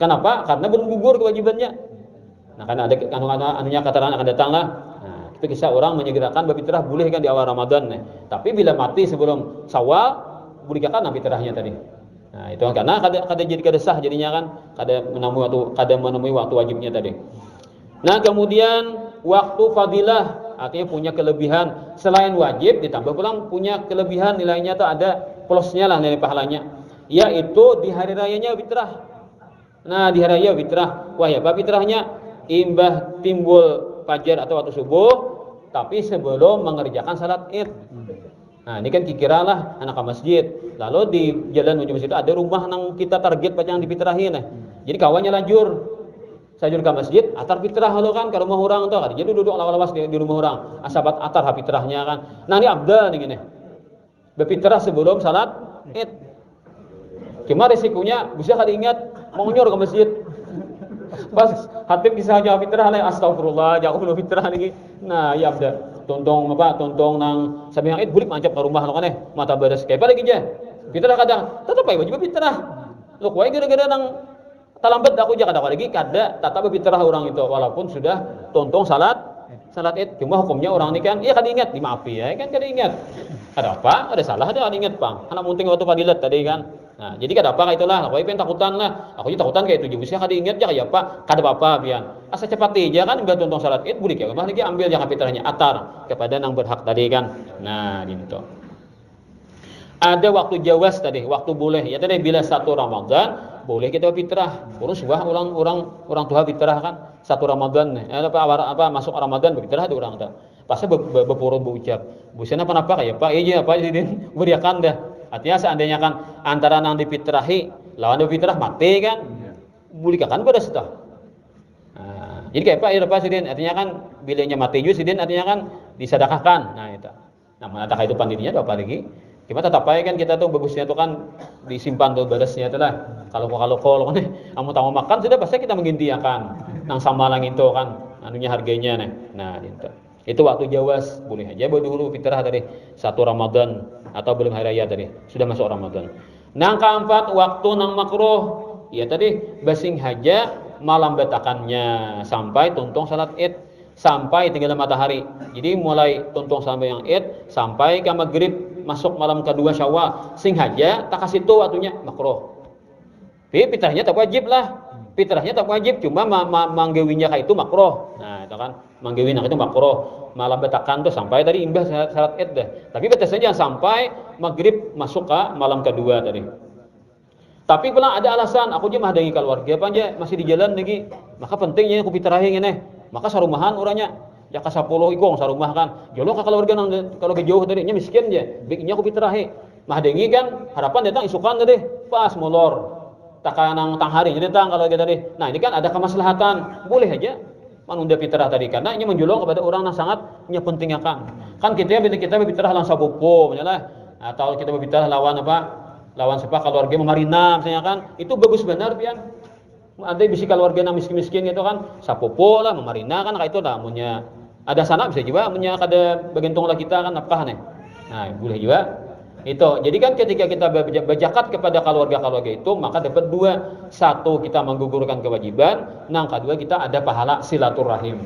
Kenapa? Karena belum gugur kewajibannya. Nah, karena ada anunya kataran akan datang lah. Itu kisah orang menyegerakan berfitrah boleh kan di awal Ramadan tapi bila mati sebelum Syawal bulikakan fitrahnya tadi. Nah, itu karena kada sah jadinya kan kada menemui waktu wajibnya tadi. Nah, kemudian waktu fadilah artinya punya kelebihan selain wajib ditambah pulang punya kelebihan nilainya tuh ada plusnya lah nilai pahalanya, yaitu di hari rayanya fitrah. Nah, di hari raya fitrah, wah ya, apa fitrahnya? Imbah timbul fajar atau waktu subuh, tapi sebelum mengerjakan salat Id. Nah, ini kan kira lah anak ke masjid. Lalu di jalan menuju masjid itu ada rumah nang kita target yang difitrahin. Jadi kawannya lajur. Saya ke masjid, atar fitrah lo kan ke rumah orang tuh. Jadi duduk lawas-lawas di rumah orang. Asabat atar fitrahnya kan. Nah, ini abdal nih gini. Berfitrah sebelum salat Id. Cuma risikonya bisa kali ingat mau nyor ke masjid. Pas hatib bisa jawab fitrah lah, astagfirullah, jauh belum fitrah nih. Nah, ya abda. Tontong nang sabi yang Id bulik mancap ke rumah lo kan mata beres kayak apa lagi aja. Fitrah kadang tetap aja wajib fitrah. Lo kuai gara-gara nang talambat aku jangan lagi kada tetap fitrah orang itu walaupun sudah tontong salat Id. Cuma hukumnya orang ini kan iya kada ingat dimaafi ya kan kada ingat. Ada apa? Ada salah ada ingat bang. Anak munting waktu fadilat tadi kan. Nah, jadi kada apa itulah. Aku pengen takutan lah. Aku juga takutan kayak itu juga. Saya kada ingat ya kayak apa? Kada apa-apa pian. Asa cepat aja kan biar tontong salat Id bulik ya. Mah lagi ambil jangan fitrahnya atar kepada nang berhak tadi kan. Nah, gitu. Ada waktu jawas tadi, waktu boleh. Ya tadi bila 1 Ramadan boleh kita fitrah. Urus wah orang tua fitrah kan 1 Ramadan nih. Apa masuk Ramadan fitrah ada orang tua. Pasnya berpurut berucap. Busana apa kayak Pak iya apa jadi beriakan dah. Artinya seandainya kan antara nang difitrahi lawan fitrah mati kan. Bulikakan pada setah. Nah, jadi kayak Pak iya apa sidin artinya kan bilanya mati juga sidin artinya kan disedekahkan. Nah itu. Nah, manakah itu pandirinya apa lagi? Cuma tetap aja kan kita tuh bagusnya tuh kan disimpan tuh balasnya itu lah. Kalau kan kamu tahu makan sudah pasti kita mengintiakan nang sama lang itu kan anunya harganya nih. Nah, gitu. Itu waktu jawas boleh aja dulu fitrah tadi 1 Ramadan atau belum hari raya tadi sudah masuk Ramadan. Nang keempat waktu nang makruh ya tadi basing haja malam betakannya sampai tuntung salat Id sampai tinggal matahari. Jadi mulai tuntung sampai yang Id sampai ke maghrib masuk malam kedua Syawal sing haja tak kasih itu waktunya makruh. Tapi fitrahnya tak wajib lah. Fitrahnya tak wajib cuma manggewinya kayak itu makruh. Nah, itu kan manggewinya itu makruh. Malam betakan tuh sampai tadi imbah salat Id dah. Tapi batasnya jangan sampai maghrib masuk ke malam kedua tadi. Tapi pula ada alasan aku aja mah dengi keluarga apa aja masih di jalan lagi. Maka pentingnya aku fitrahin ini. Maka sarumahan orangnya ya ka 10 igong sarumah kan. Jolo ka keluarga nang kalau ke jauh tadi nya miskin aja. Bikinnya aku fitrahi. Mah dengi kan harapan datang isukan tadi pas molor. Takanang tang hari jadi tang kalau kita tadi. Nah, ini kan ada kemaslahatan. Boleh aja menunda fitrah tadi karena ini menjulung kepada orang yang sangat pentingnya kan. Kan kita fitrah langsung sabupo misalnya atau kita berbicara lawan apa? Lawan siapa keluarga memarina misalnya kan. Itu bagus benar pian. Ada bisi keluarga yang miskin-miskin gitu kan. Sapopo lah memarina kan kayak itu lah punya ada sana bisa juga punya kada bagian tong kita kan apa nih. Nah, boleh juga. Itu. Jadi kan ketika kita berzakat kepada keluarga-keluarga itu maka dapat 2. 1 kita menggugurkan kewajiban, yang kedua kita ada pahala silaturahim.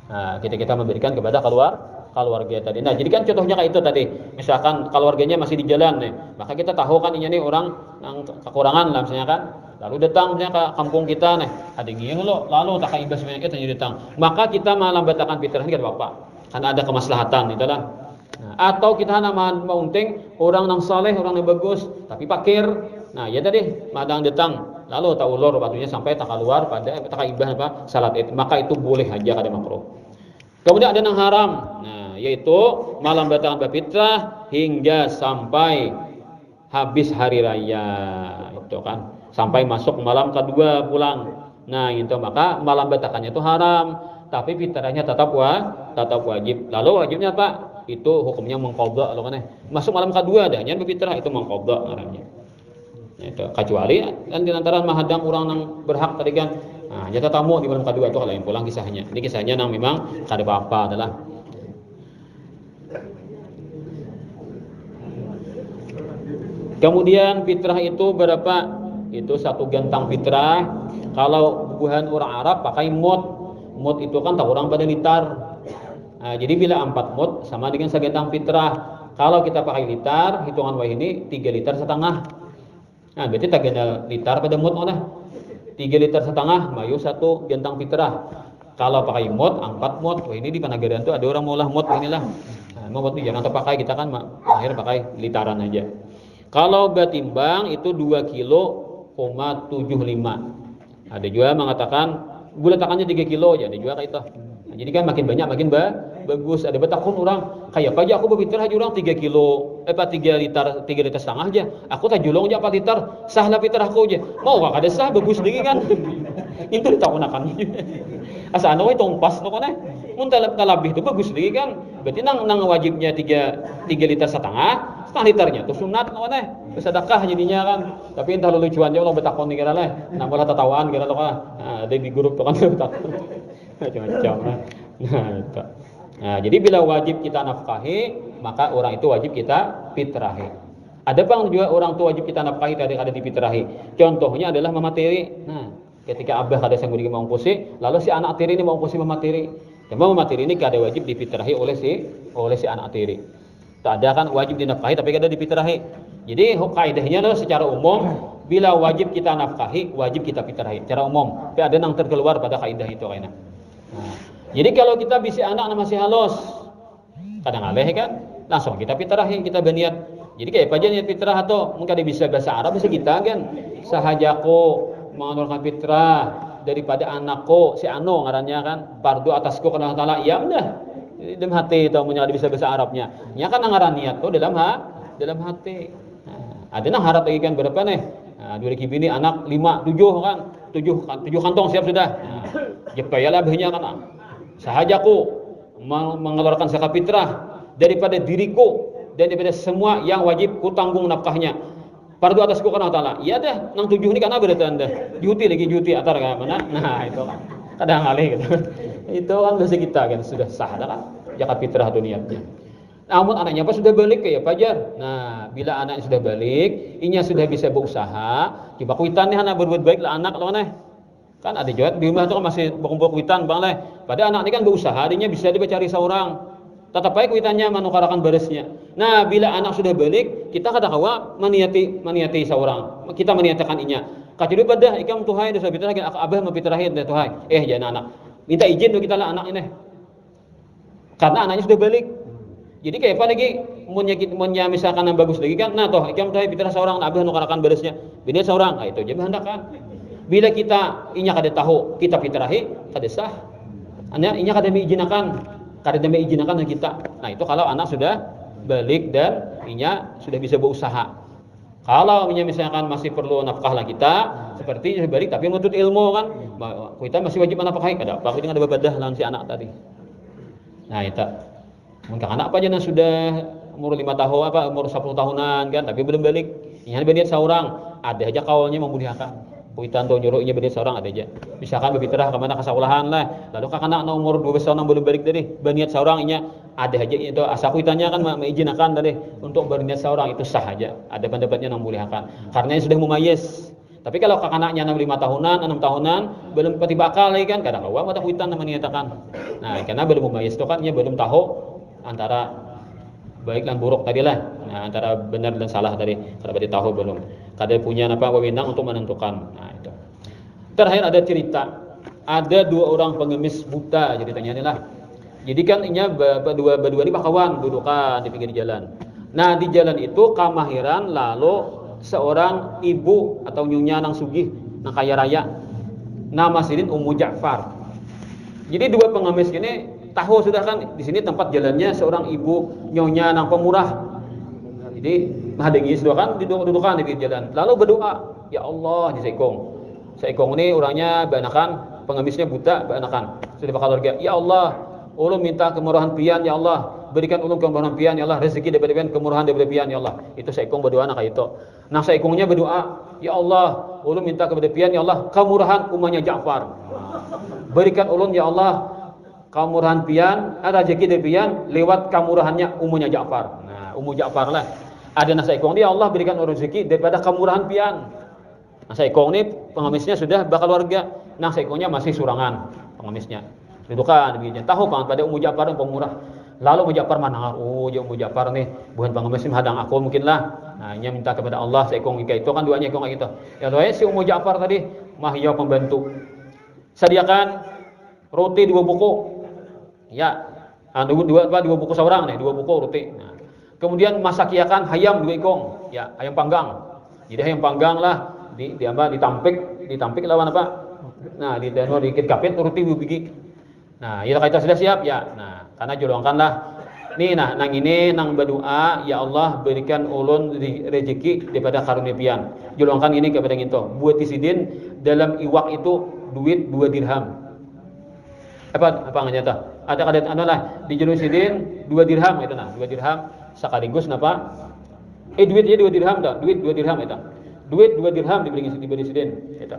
Nah, kita memberikan kepada keluarga tadi. Nah, jadi kan contohnya kayak itu tadi. Misalkan keluarganya masih di jalan nih, maka kita tahu kan ini orang yang kekurangan lah misalnya kan. Lalu datang misalnya ke kampung kita nih, ada ngiyeng lo, lalu tak ibas banyak kita datang. Maka kita malam batakan fitrah ini kan Bapak. Karena ada kemaslahatan itulah. Nah, atau kita hanya maunting orang yang saleh, orang yang bagus, tapi pakir. Nah, ya tadi madang datang, lalu tak ulur waktunya sampai tak keluar pada tak ibah apa salat Id. Maka itu boleh aja kada makruh. Kemudian ada yang haram. Nah, yaitu malam batakan fitrah hingga sampai habis hari raya. Itu kan. Sampai masuk malam kedua pulang. Nah, itu maka malam batakannya itu haram, tapi fitrahnya tetap wajib. Lalu wajibnya apa? Itu hukumnya mengqadha kalau kan masuk malam kedua dah nya berfitrah itu mengqadha ngarannya. Itu kecuali kan di antara mahadang orang yang berhak tadi kan. Nah, jatah tamu di malam kedua itu lain pulang kisahnya. Ini kisahnya nang memang kada apa-apa adalah. Kemudian fitrah itu berapa? Itu 1 gantang fitrah. Kalau buhan orang Arab pakai mud. Mud itu kan tak orang pada litar. Nah, jadi bila 4 mud sama dengan segantang fitrah. Kalau kita pakai litar, hitungan wah ini 3,5 liter. Nah, berarti 3 liter pada mud mana? 3,5 liter mayu 1 gantang fitrah. Kalau pakai mud, 4 mud. Wah, ini di Panagaran tuh ada orang maulah mud inilah. Nah, mud itu jangan pakai kita kan akhir pakai litaran aja. Kalau batimbang itu 2,75 kg. Ada juga mengatakan gula takannya 3 kilo aja, ada juga kayak itu. Nah, jadi kan makin banyak makin bagus. Ada betakun orang kayak apa aja aku berpikir aja orang 3 kilo 3 liter 3 liter setengah aja. Aku tak julung aja 4 liter sah lah liter aku aja. Mau gak ada sah bagus lagi kan. Itu ditakunakan. Asa anu itu pas to kana. Mun talabih itu bagus lagi kan. Berarti nang wajibnya 3 liter setengah liternya tuh sunat kana. Terus sedekah jadinya kan. Tapi entar lucuan aja Allah betakon kira lah. Nah bola tatawaan kira lo kan. Nah, ada di grup tuh kan betakon. Macam-macam. Nah, itu. Nah, jadi bila wajib kita nafkahi, maka orang itu wajib kita fitrahi. Ada bang juga orang tua wajib kita nafkahi tadi ada di fitrahi. Contohnya adalah mama tiri. Nah, ketika abah ada yang mau mengungkusi, lalu si anak tiri ini mau mengungkusi mama tiri. Dan mama tiri ini kada wajib difitrahi oleh si anak tiri. Tak ada kan wajib dinafkahi tapi kada difitrahi. Jadi kaidahnya adalah secara umum bila wajib kita nafkahi, wajib kita fitrahi secara umum. Tapi ada yang terkeluar pada kaidah itu kayaknya. Nah, jadi kalau kita bisi anak masih halus, kadang aleh kan, langsung kita fitrahi, kita berniat. Jadi kayak apa aja niat fitrah atau mungkin ada bisa bahasa Arab bisa kita kan. Sahajaku mengeluarkan fitrah daripada anakku si anu ngarannya kan fardu atasku karena Allah Taala. Ya udah. Dalam hati itu punya bisa bahasa Arabnya. Ya kan ngaran niat tuh dalam hati. Nah, ada nang harap lagi kan berapa nih? Nah, 2000 ini anak 5, 7 kan. 7 kantong siap sudah. Nah, jepayalah bahnya kan. Sahajaku mengeluarkan zakat fitrah daripada diriku dan daripada semua yang wajib ku tanggung nafkahnya. Fardu atasku karena Allah Taala. Iya dah, nang 7 ini kan berarti Anda. Juti atar kan mana? Nah, itu kan. Kadang alih gitu. Itu kan bahasa kita kan sudah sah kan. Zakat fitrah itu niatnya. Namun anaknya apa sudah balik kayak Fajar. Nah, bila anaknya sudah balik, inya sudah bisa berusaha, coba kuitannya anak berbuat baik lah anak loh neh. Kan ada juga di rumah itu kan masih berkumpul kuitan bang leh. Padahal anak ini kan berusaha, dia bisa dicari seorang. Tetap baik kuitannya menukarakan barisnya. Nah, bila anak sudah balik, kita kadang-kadang maniati seorang. Kita meniatakan inya. Kacidu pada ikam tuhai dosa fitrah kan abah memfitrahin dah tuhai. Jangan anak. Minta izin dulu kita lah anak ini. Karena anaknya sudah balik. Jadi kayak apa lagi munnya misalkan yang bagus lagi kan. Nah, toh ikam tuhai fitrah seorang abah menukarakan barisnya. Bini seorang. Nah, itu aja bahandakan. Bila kita inya kada tahu, kita fitrahi kada sah. Inya kada diizinakan. Kada diizinakan kita. Nah, itu kalau anak sudah balik dan inya sudah bisa berusaha. Kalau misalkan masih perlu nafkah lah kita, seperti balik tapi menuntut ilmu kan, kita masih wajib nafkahi kada apa kita ada bebadah lawan si anak tadi. Nah, itu. Mungkin anak apa aja yang sudah umur 5 tahun umur 10 tahunan kan, tapi belum balik. Inya berniat seorang, ada aja kaulnya memudahkan. Kuitan tuh nyuruhnya berniat seorang ada aja. Misalkan berfitrah ke mana kesalahan lah. Lalu kakak anak umur 12 tahun belum balik tadi, berniat seorang inya ada aja itu asa kuitannya kan mengizinkan tadi untuk berniat seorang itu sah aja. Ada pendapatnya yang membolehkan. Karena ini sudah mumayyiz. Tapi kalau kakak anaknya 5 tahunan, 6 tahunan belum pati bakal lagi kan kadang awam ada kuitan namanya nyatakan. Nah, karena belum mumayyiz itu kan dia belum tahu antara baik dan buruk tadi lah. Nah, antara benar dan salah tadi kalau berarti tahu belum. Kada punya wewenang untuk menentukan. Nah, itu. Terakhir ada cerita. Ada 2 orang pengemis buta ceritanya inilah. Jadi kan inya berdua ini kawan dudukan di pinggir jalan. Nah, di jalan itu kamahiran lalu seorang ibu atau nyonya nang sugih nang kaya raya. Nama sirin Ummu Ja'far. Jadi 2 pengemis ini tahu sudah kan di sini tempat jalannya seorang ibu nyonya nang pemurah. Jadi hadengi sudah kan dudukan di pinggir jalan. Lalu berdoa, ya Allah di Seikong ini orangnya banakan, pengemisnya buta banakan. Sudah bakal keluarga. Ya Allah, ulun minta kemurahan pian ya Allah. Berikan ulun kemurahan pian ya Allah, rezeki daripada pian, kemurahan daripada pian ya Allah. Itu Seikong berdoa nak itu. Nah, Seikongnya berdoa, ya Allah, ulun minta kepada pian ya Allah, kemurahan umahnya Ja'far. Berikan ulun ya Allah kemurahan pian, rezeki dari pian lewat kemurahannya umahnya Ja'far. Nah, Ummu Ja'far lah. Ada nasa ikong dia Allah berikan rezeki daripada kemurahan pian. Nasa ikong ini pengemisnya sudah bakal warga. Nasa ikongnya masih surangan pengemisnya. Dudukan begini. Tahu kan pada Ummu Ja'far yang pemurah. Lalu Ummu Ja'far mana? Oh, ya Ummu Ja'far nih bukan pengemis hadang aku mungkin lah. Nah, ia minta kepada Allah seikong ika itu kan doanya ikong gitu. Ya doanya si Ummu Ja'far tadi mah ya pembantu. Sediakan roti 2 buku. Ya. 2 buku seorang nih, 2 buku roti. Nah, kemudian masakiakan hayam 2 ekong. ya ayam panggang. Jadi ayam panggang lah ditampik lawan apa? Nah, dikit kapit uruti bigi. Nah, ya kita sudah siap ya. Nah, karena jolongkanlah nih nang ini nang berdoa, ya Allah berikan ulun rezeki daripada karunia pian. Jolongkan ini kepada nginto. Buat isidin dalam iwak itu duit 2 dirham. Apa nganyata? Ada kadet adalah di jero isidin 2 dirham itu nah, 2 dirham sekaligus napa? Duitnya 2 dirham dah, duit 2 dirham itu. Duit 2 dirham diberi isidin itu.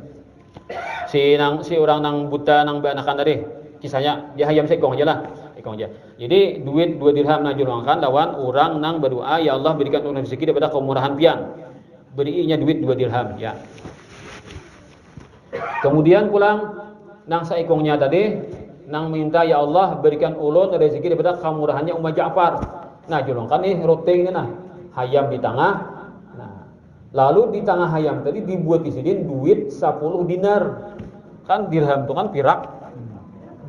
Si orang nang buta nang banakan tadi kisahnya dia hayam seekong aja lah, ekong aja. Jadi duit 2 dirham na julangkan lawan orang nang berdoa, ya Allah berikan orang rezeki daripada kemurahan pian. Berinya duit 2 dirham ya. Kemudian pulang nang saekongnya tadi nang minta, ya Allah berikan ulun rezeki daripada kemurahannya Umar Ja'far. Nah julangkan nih roti ini nah hayam di tengah. Nah lalu di tengah hayam tadi dibuat isidin duit 10 dinar. Kan dirham itu kan pirak.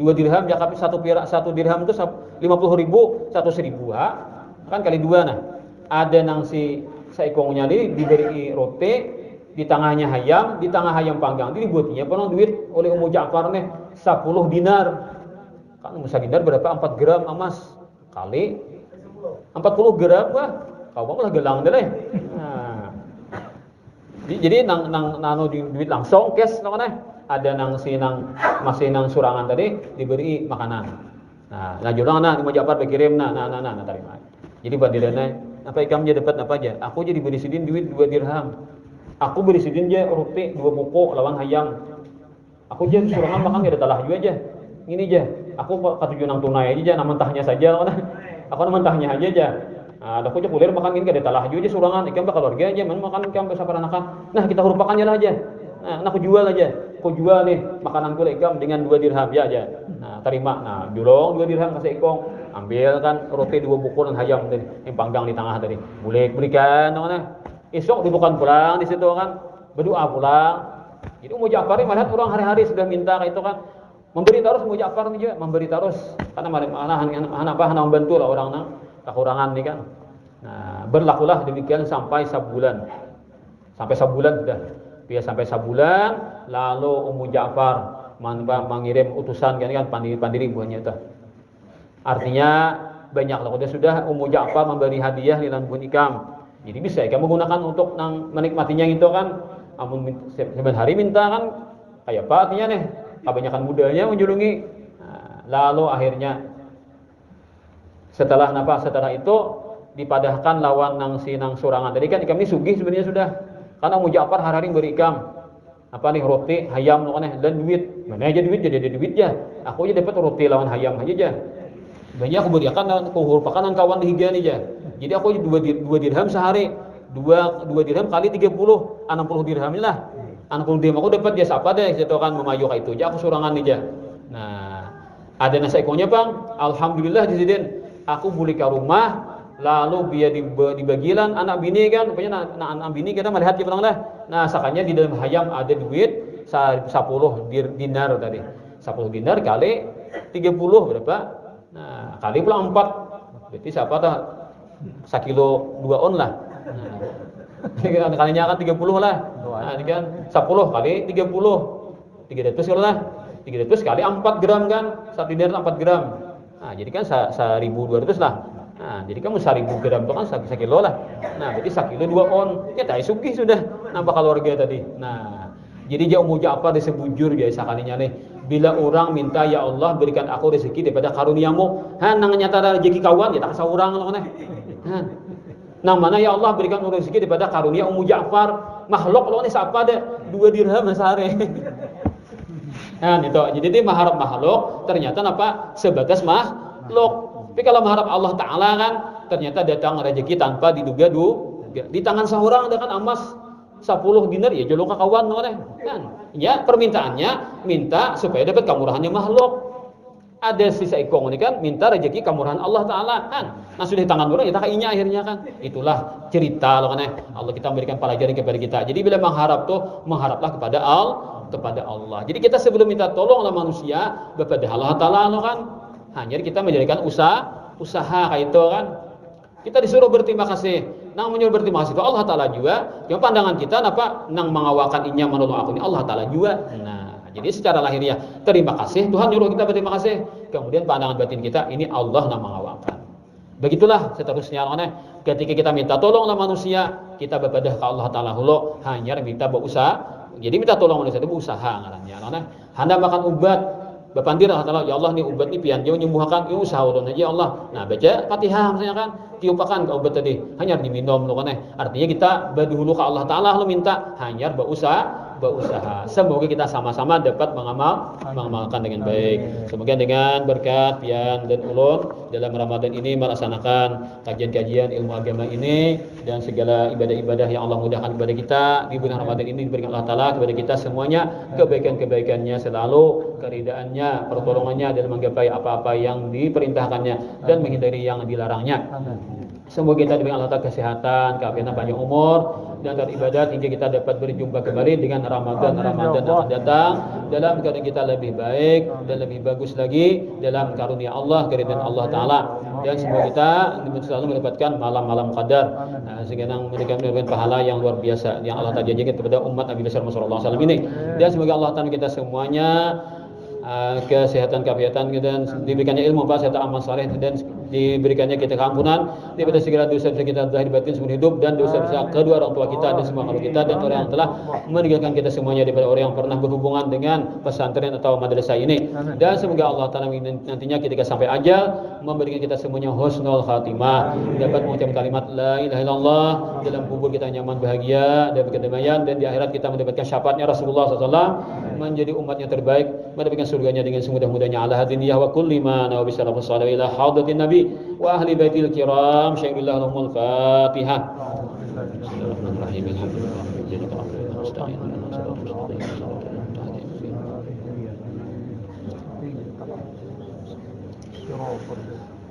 2 dirham ya tapi 1 dirham itu 50.000, 1.000 kan kali 2 nah. Ada nang si saekongnya diberi roti, di tengahnya hayam, di tengah hayam panggang dibuatnya penuh duit oleh Ummu Ja'far nih 10 dinar. Kan 1 dinar berapa? 4 gram emas kali 40 gram wah. Kau lah gelang deh. Nah. Jadi nang duit langsung cash namanya. Ada masih nang surangan tadi diberi makanan. Nah jurang Ummu Ja'far berkirim terima. Jadi badirana apa ikam je dapat apa aja? Aku jadi beri sidin duit 2 dirham. Aku beri sidin je roti 2 buku lawan hayam. Aku je surangan makan ada talah juga aja. Ini je. Aku katuju nang tunai aja nang mentahnya saja mana. Aku nang mentahnya aja. Nah, aku je kulir makan ini ada talah juga surangan. Ikam keluarga aja makan ikam bersama anak. Nah, kita merupakannya lah aja. Nah, aku jual aja. Aku jual nih makanan kulit ikam dengan 2 dirham ya aja. Nah, terima. Nah, julong 2 dirham kasih ikong. Ambil kan roti 2 buku dan hayam tadi, yang panggang di tengah tadi. Belikan mana? Esok dudukan pulang di situ kan. Berdoa pulang. Jadi Ummu Ja'far melihat orang hari-hari sudah minta kayak itu kan. Memberi terus Ummu Ja'far ini juga memberi terus karena anak membantu lah orang nang kekurangan nih kan. Nah, berlakulah demikian sampai sebulan. Sampai sebulan sudah. Dia sampai sebulan lalu Ummu Ja'far mengirim utusan kan pandiri buahnya itu. Artinya banyak lah sudah Ummu Ja'far memberi hadiah lilan buah ikam. Jadi bisa ikam menggunakan untuk menikmatinya itu kan. Amun sebentar hari minta kan kayak apa artinya nih? Kebanyakan mudanya menjulungi. Nah, lalu akhirnya setelah itu dipadahkan lawan nang surangan. Tadi kan ikam ini sugih sebenarnya sudah. Karena Ummu Ja'far hari-hari beri ikam roti, hayam dan duit. Mana aja duit jadi duit aja. Aku aja dapat roti lawan hayam aja. Banyak aku berikan aku merupakan kawan dihigan aja. Jadi aku 2 dirham sehari. 2 dirham kali 30, 60 dirham lah. 60 dirham aku dapat jasa apa deh itu kan memayu kayak itu aja aku surangan aja. Nah, ada nasi ekonya Bang. Alhamdulillah disiden aku beli ke rumah lalu dia dibagilan anak bini kan rupanya anak bini kita melihat dia bilang lah. Nah, sakanya di dalam hayam ada duit 10 dinar tadi. 10 dinar kali 30 berapa? Nah, kali pula 4. Berarti siapa tah? 1 kilo 2 on lah. Nah, kalinya kan 30 lah. Nah, ini kan 10 kali 30. 300 lah. 300 kali 4 gram kan. 1 dinar 4 gram. Nah, jadi kan 1.200 lah. Nah, jadi kamu 1.000 gram itu kan 1 kilo lah. Nah, berarti 1 kilo 2 on. Ya tak sugih sudah nambah keluarga tadi. Nah, jadi Ummu Ja'far disebujur biasa kalinya nih. Bila orang minta, ya Allah berikan aku rezeki daripada karuniamu. Nang nyata rezeki kawan ya tak saurang loh nih. Nang mana ya Allah berikan rezeki daripada karunia Ummu Ja'far. Makhluk loh nih siapa deh 2 dirham sehari. Nah, itu. Jadi dia mengharap makhluk ternyata apa? Sebatas makhluk. Tapi kalau mengharap Allah Ta'ala kan ternyata datang rezeki tanpa diduga di tangan seorang ada kan emas 10 dinar ya jolong kawan kan. Ya permintaannya minta supaya dapat kemurahannya makhluk. Ada sisa ikong ini kan minta rezeki kemurahan Allah Ta'ala kan. Nah sudah di tangan orang ya tak inya akhirnya kan. Itulah cerita loh kan. Allah kita memberikan pelajaran kepada kita. Jadi bila mengharaplah kepada Allah. Jadi kita sebelum minta tolong oleh manusia kepada Allah Ta'ala loh kan. Hanya kita menjadikan usaha kayak itu kan. Kita disuruh berterima kasih nang menyuruh berterima kasih itu Allah Ta'ala juga. Yang pandangan kita napa nang mengawakan inya menolong aku ini Allah Ta'ala juga. Nah, jadi secara lahiriah terima kasih, Tuhan nyuruh kita berterima kasih. Kemudian pandangan batin kita ini Allah nang mengawakan. Begitulah seterusnya ketika kita minta tolonglah manusia, kita beribadah ke Allah Ta'ala hulo hanya minta berusaha. Jadi minta tolong manusia itu berusaha ngarannya. Handa makan ubat bapandir Allah Ta'ala, ya Allah nih ubat nih pian jauh nyembuhkan, ini usaha ulun aja ya Allah. Nah baca Fatihah misalnya kan, tiupakan ke obat tadi, hanya diminum lo kan. Artinya kita berdahulu ke Allah Ta'ala lo minta, hanya berusaha. Semoga kita sama-sama dapat mengamalkan dengan baik. Semoga dengan berkat pian dan ulun dalam Ramadan ini melaksanakan kajian-kajian ilmu agama ini dan segala ibadah-ibadah yang Allah mudahkan kepada kita di bulan Ramadan ini diberikan Allah Ta'ala kepada kita semuanya kebaikan-kebaikannya selalu, keridaannya, pertolongannya dalam menggapai apa-apa yang diperintahkannya dan menghindari yang dilarangnya. Semoga kita diberikan Allah Ta'ala kesehatan, keafiatan, panjang umur dan ibadat hingga kita dapat berjumpa kembali dengan Ramadan yang akan datang dalam keadaan kita lebih baik dan lebih bagus lagi dalam karunia Allah, keridhaan Allah Ta'ala. Dan semoga kita selalu mendapatkan malam-malam qadar sehingga memberikan pahala yang luar biasa yang Allah Ta'ala janjikan kepada umat Nabi besar Muhammad sallallahu alaihi wasallam ini. Dan semoga Allah Ta'ala kita semuanya kesehatan, keafiatan dan diberikannya ilmu, serta amal saleh dan diberikannya kita keampunan daripada segala dosa-dosa kita zahir batin seumur hidup dan dosa-dosa kedua orang tua kita dan semua makhluk kita dan orang yang telah meninggalkan kita semuanya daripada orang yang pernah berhubungan dengan pesantren atau madrasah ini. Dan semoga Allah Ta'ala nantinya ketika sampai ajal memberikan kita semuanya husnul khatimah, dapat mengucapkan kalimat la ilaha illallah, dalam kubur kita nyaman bahagia dan kedamaian, dan di akhirat kita mendapatkan syafaatnya Rasulullah SAW menjadi umatnya terbaik, mendapatkan surganya dengan semudah-mudahnya ala hadiniyah wa kulli ma nawa bisalafus salih ila haudatin nabi wa ahli baitil kiram syairillah lahumul fatihah. Bismillahirrahmanirrahim.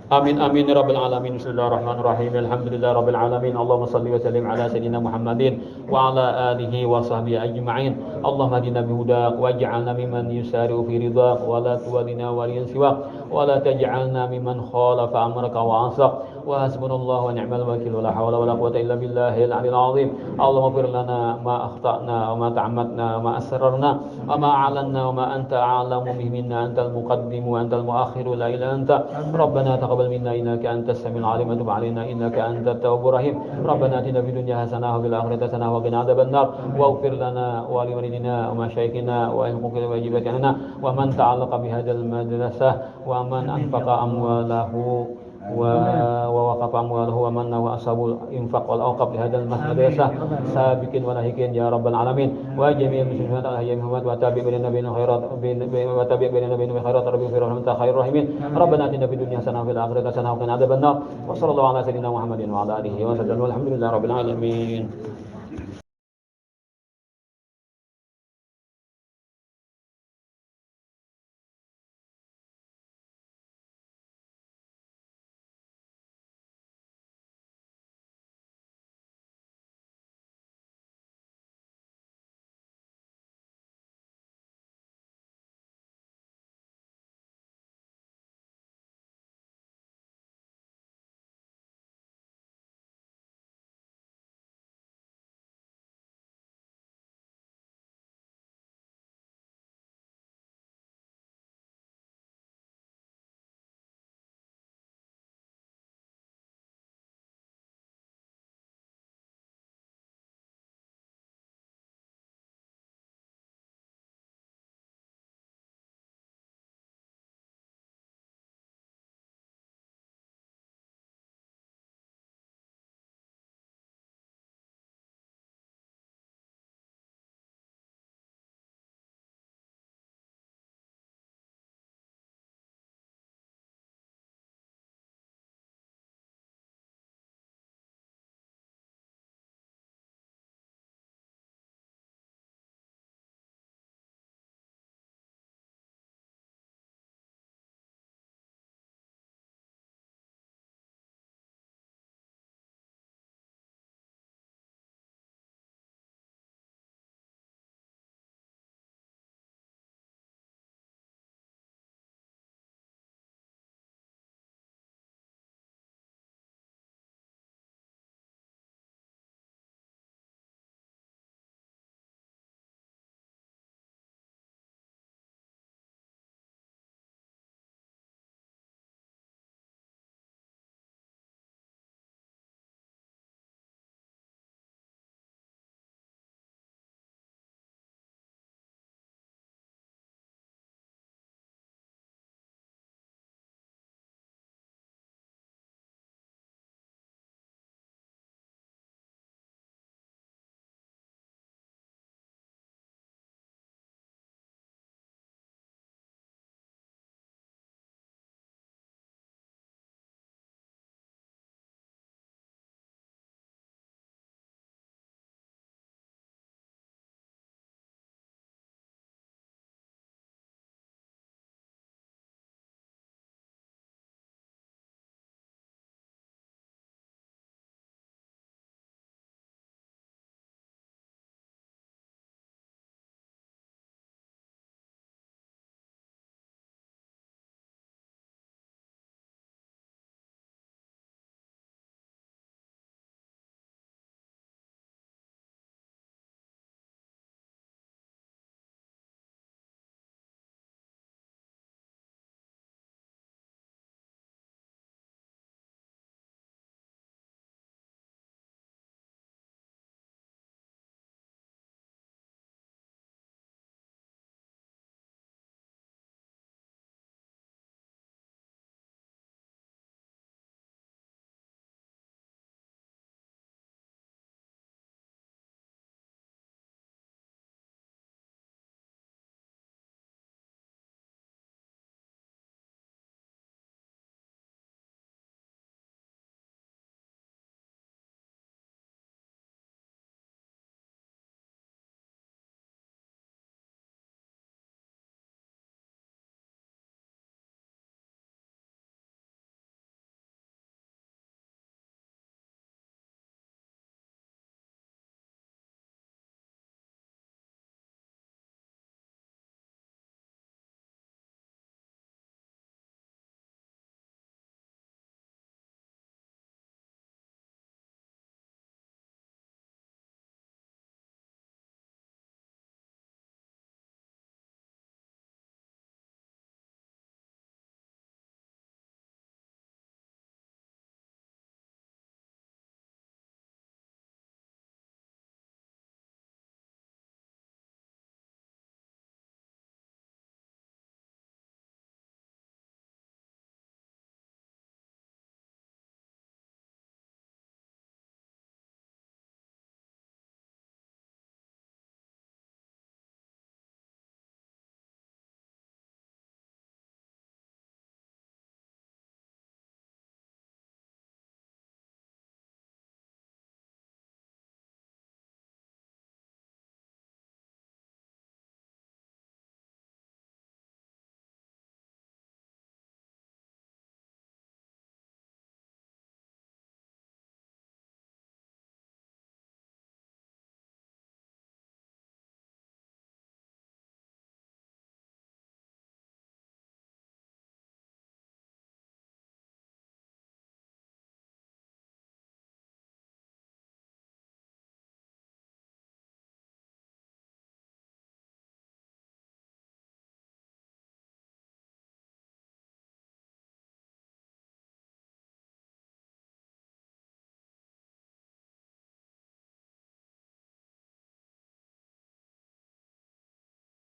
Amin amin ya rabbal alamin. Bismillahirrahmanirrahim. Alhamdulillah rabbil alamin. Allahumma salli wa sallim ala sayyidina Muhammadin wa ala alihi wa sahbihi ajma'in. Allahumma hadina bihudak waj'alna mimman yusari'u fi ridhak wa la tuwallina waliyan siwak wa la taj'alna mimman khalafa amraka wa 'asaq wa hasbunallahu wa ni'mal wakil wa la hawla wa la quwwata illa billahil 'aliyyil 'azim. Allahumma ighfir lana ma akhta'na wa ma ta'ammadna wa ma asrarna wa ma 'alanna wa ma anta a'lamu bihi minna, antal muqaddim wa antal muakhir la ilaha anta. Rabbana تقبل منا إنك أنت السميع العليم وتب علينا إنك أنت التواب الرحيم. ربنا آتنا في الدنيا حسنة وفي الآخرة حسنة وقنا عذاب النار واغفر لنا ولوالدينا ومشايخنا وأهل واجبات عننا ومن تعلق بهذا المدرسة ومن أنفق أمواله ووقف أمواله ومن وأصحاب الإنفاق والأوقاف لهذا المدرسة سابقين ولاحقين يا رب العالمين وجميع المسلمين الأحياء منهم وتابع بيننا وبين الخيرات بالخيرات ربي اغفر لنا أنت خير الراحمين. ربنا آتنا في الدنيا حسنة وفي الآخرة حسنة وقنا عذاب النار وصلى الله على سيدنا محمد وعلى آله وصحبه والحمد لله رب العالمين.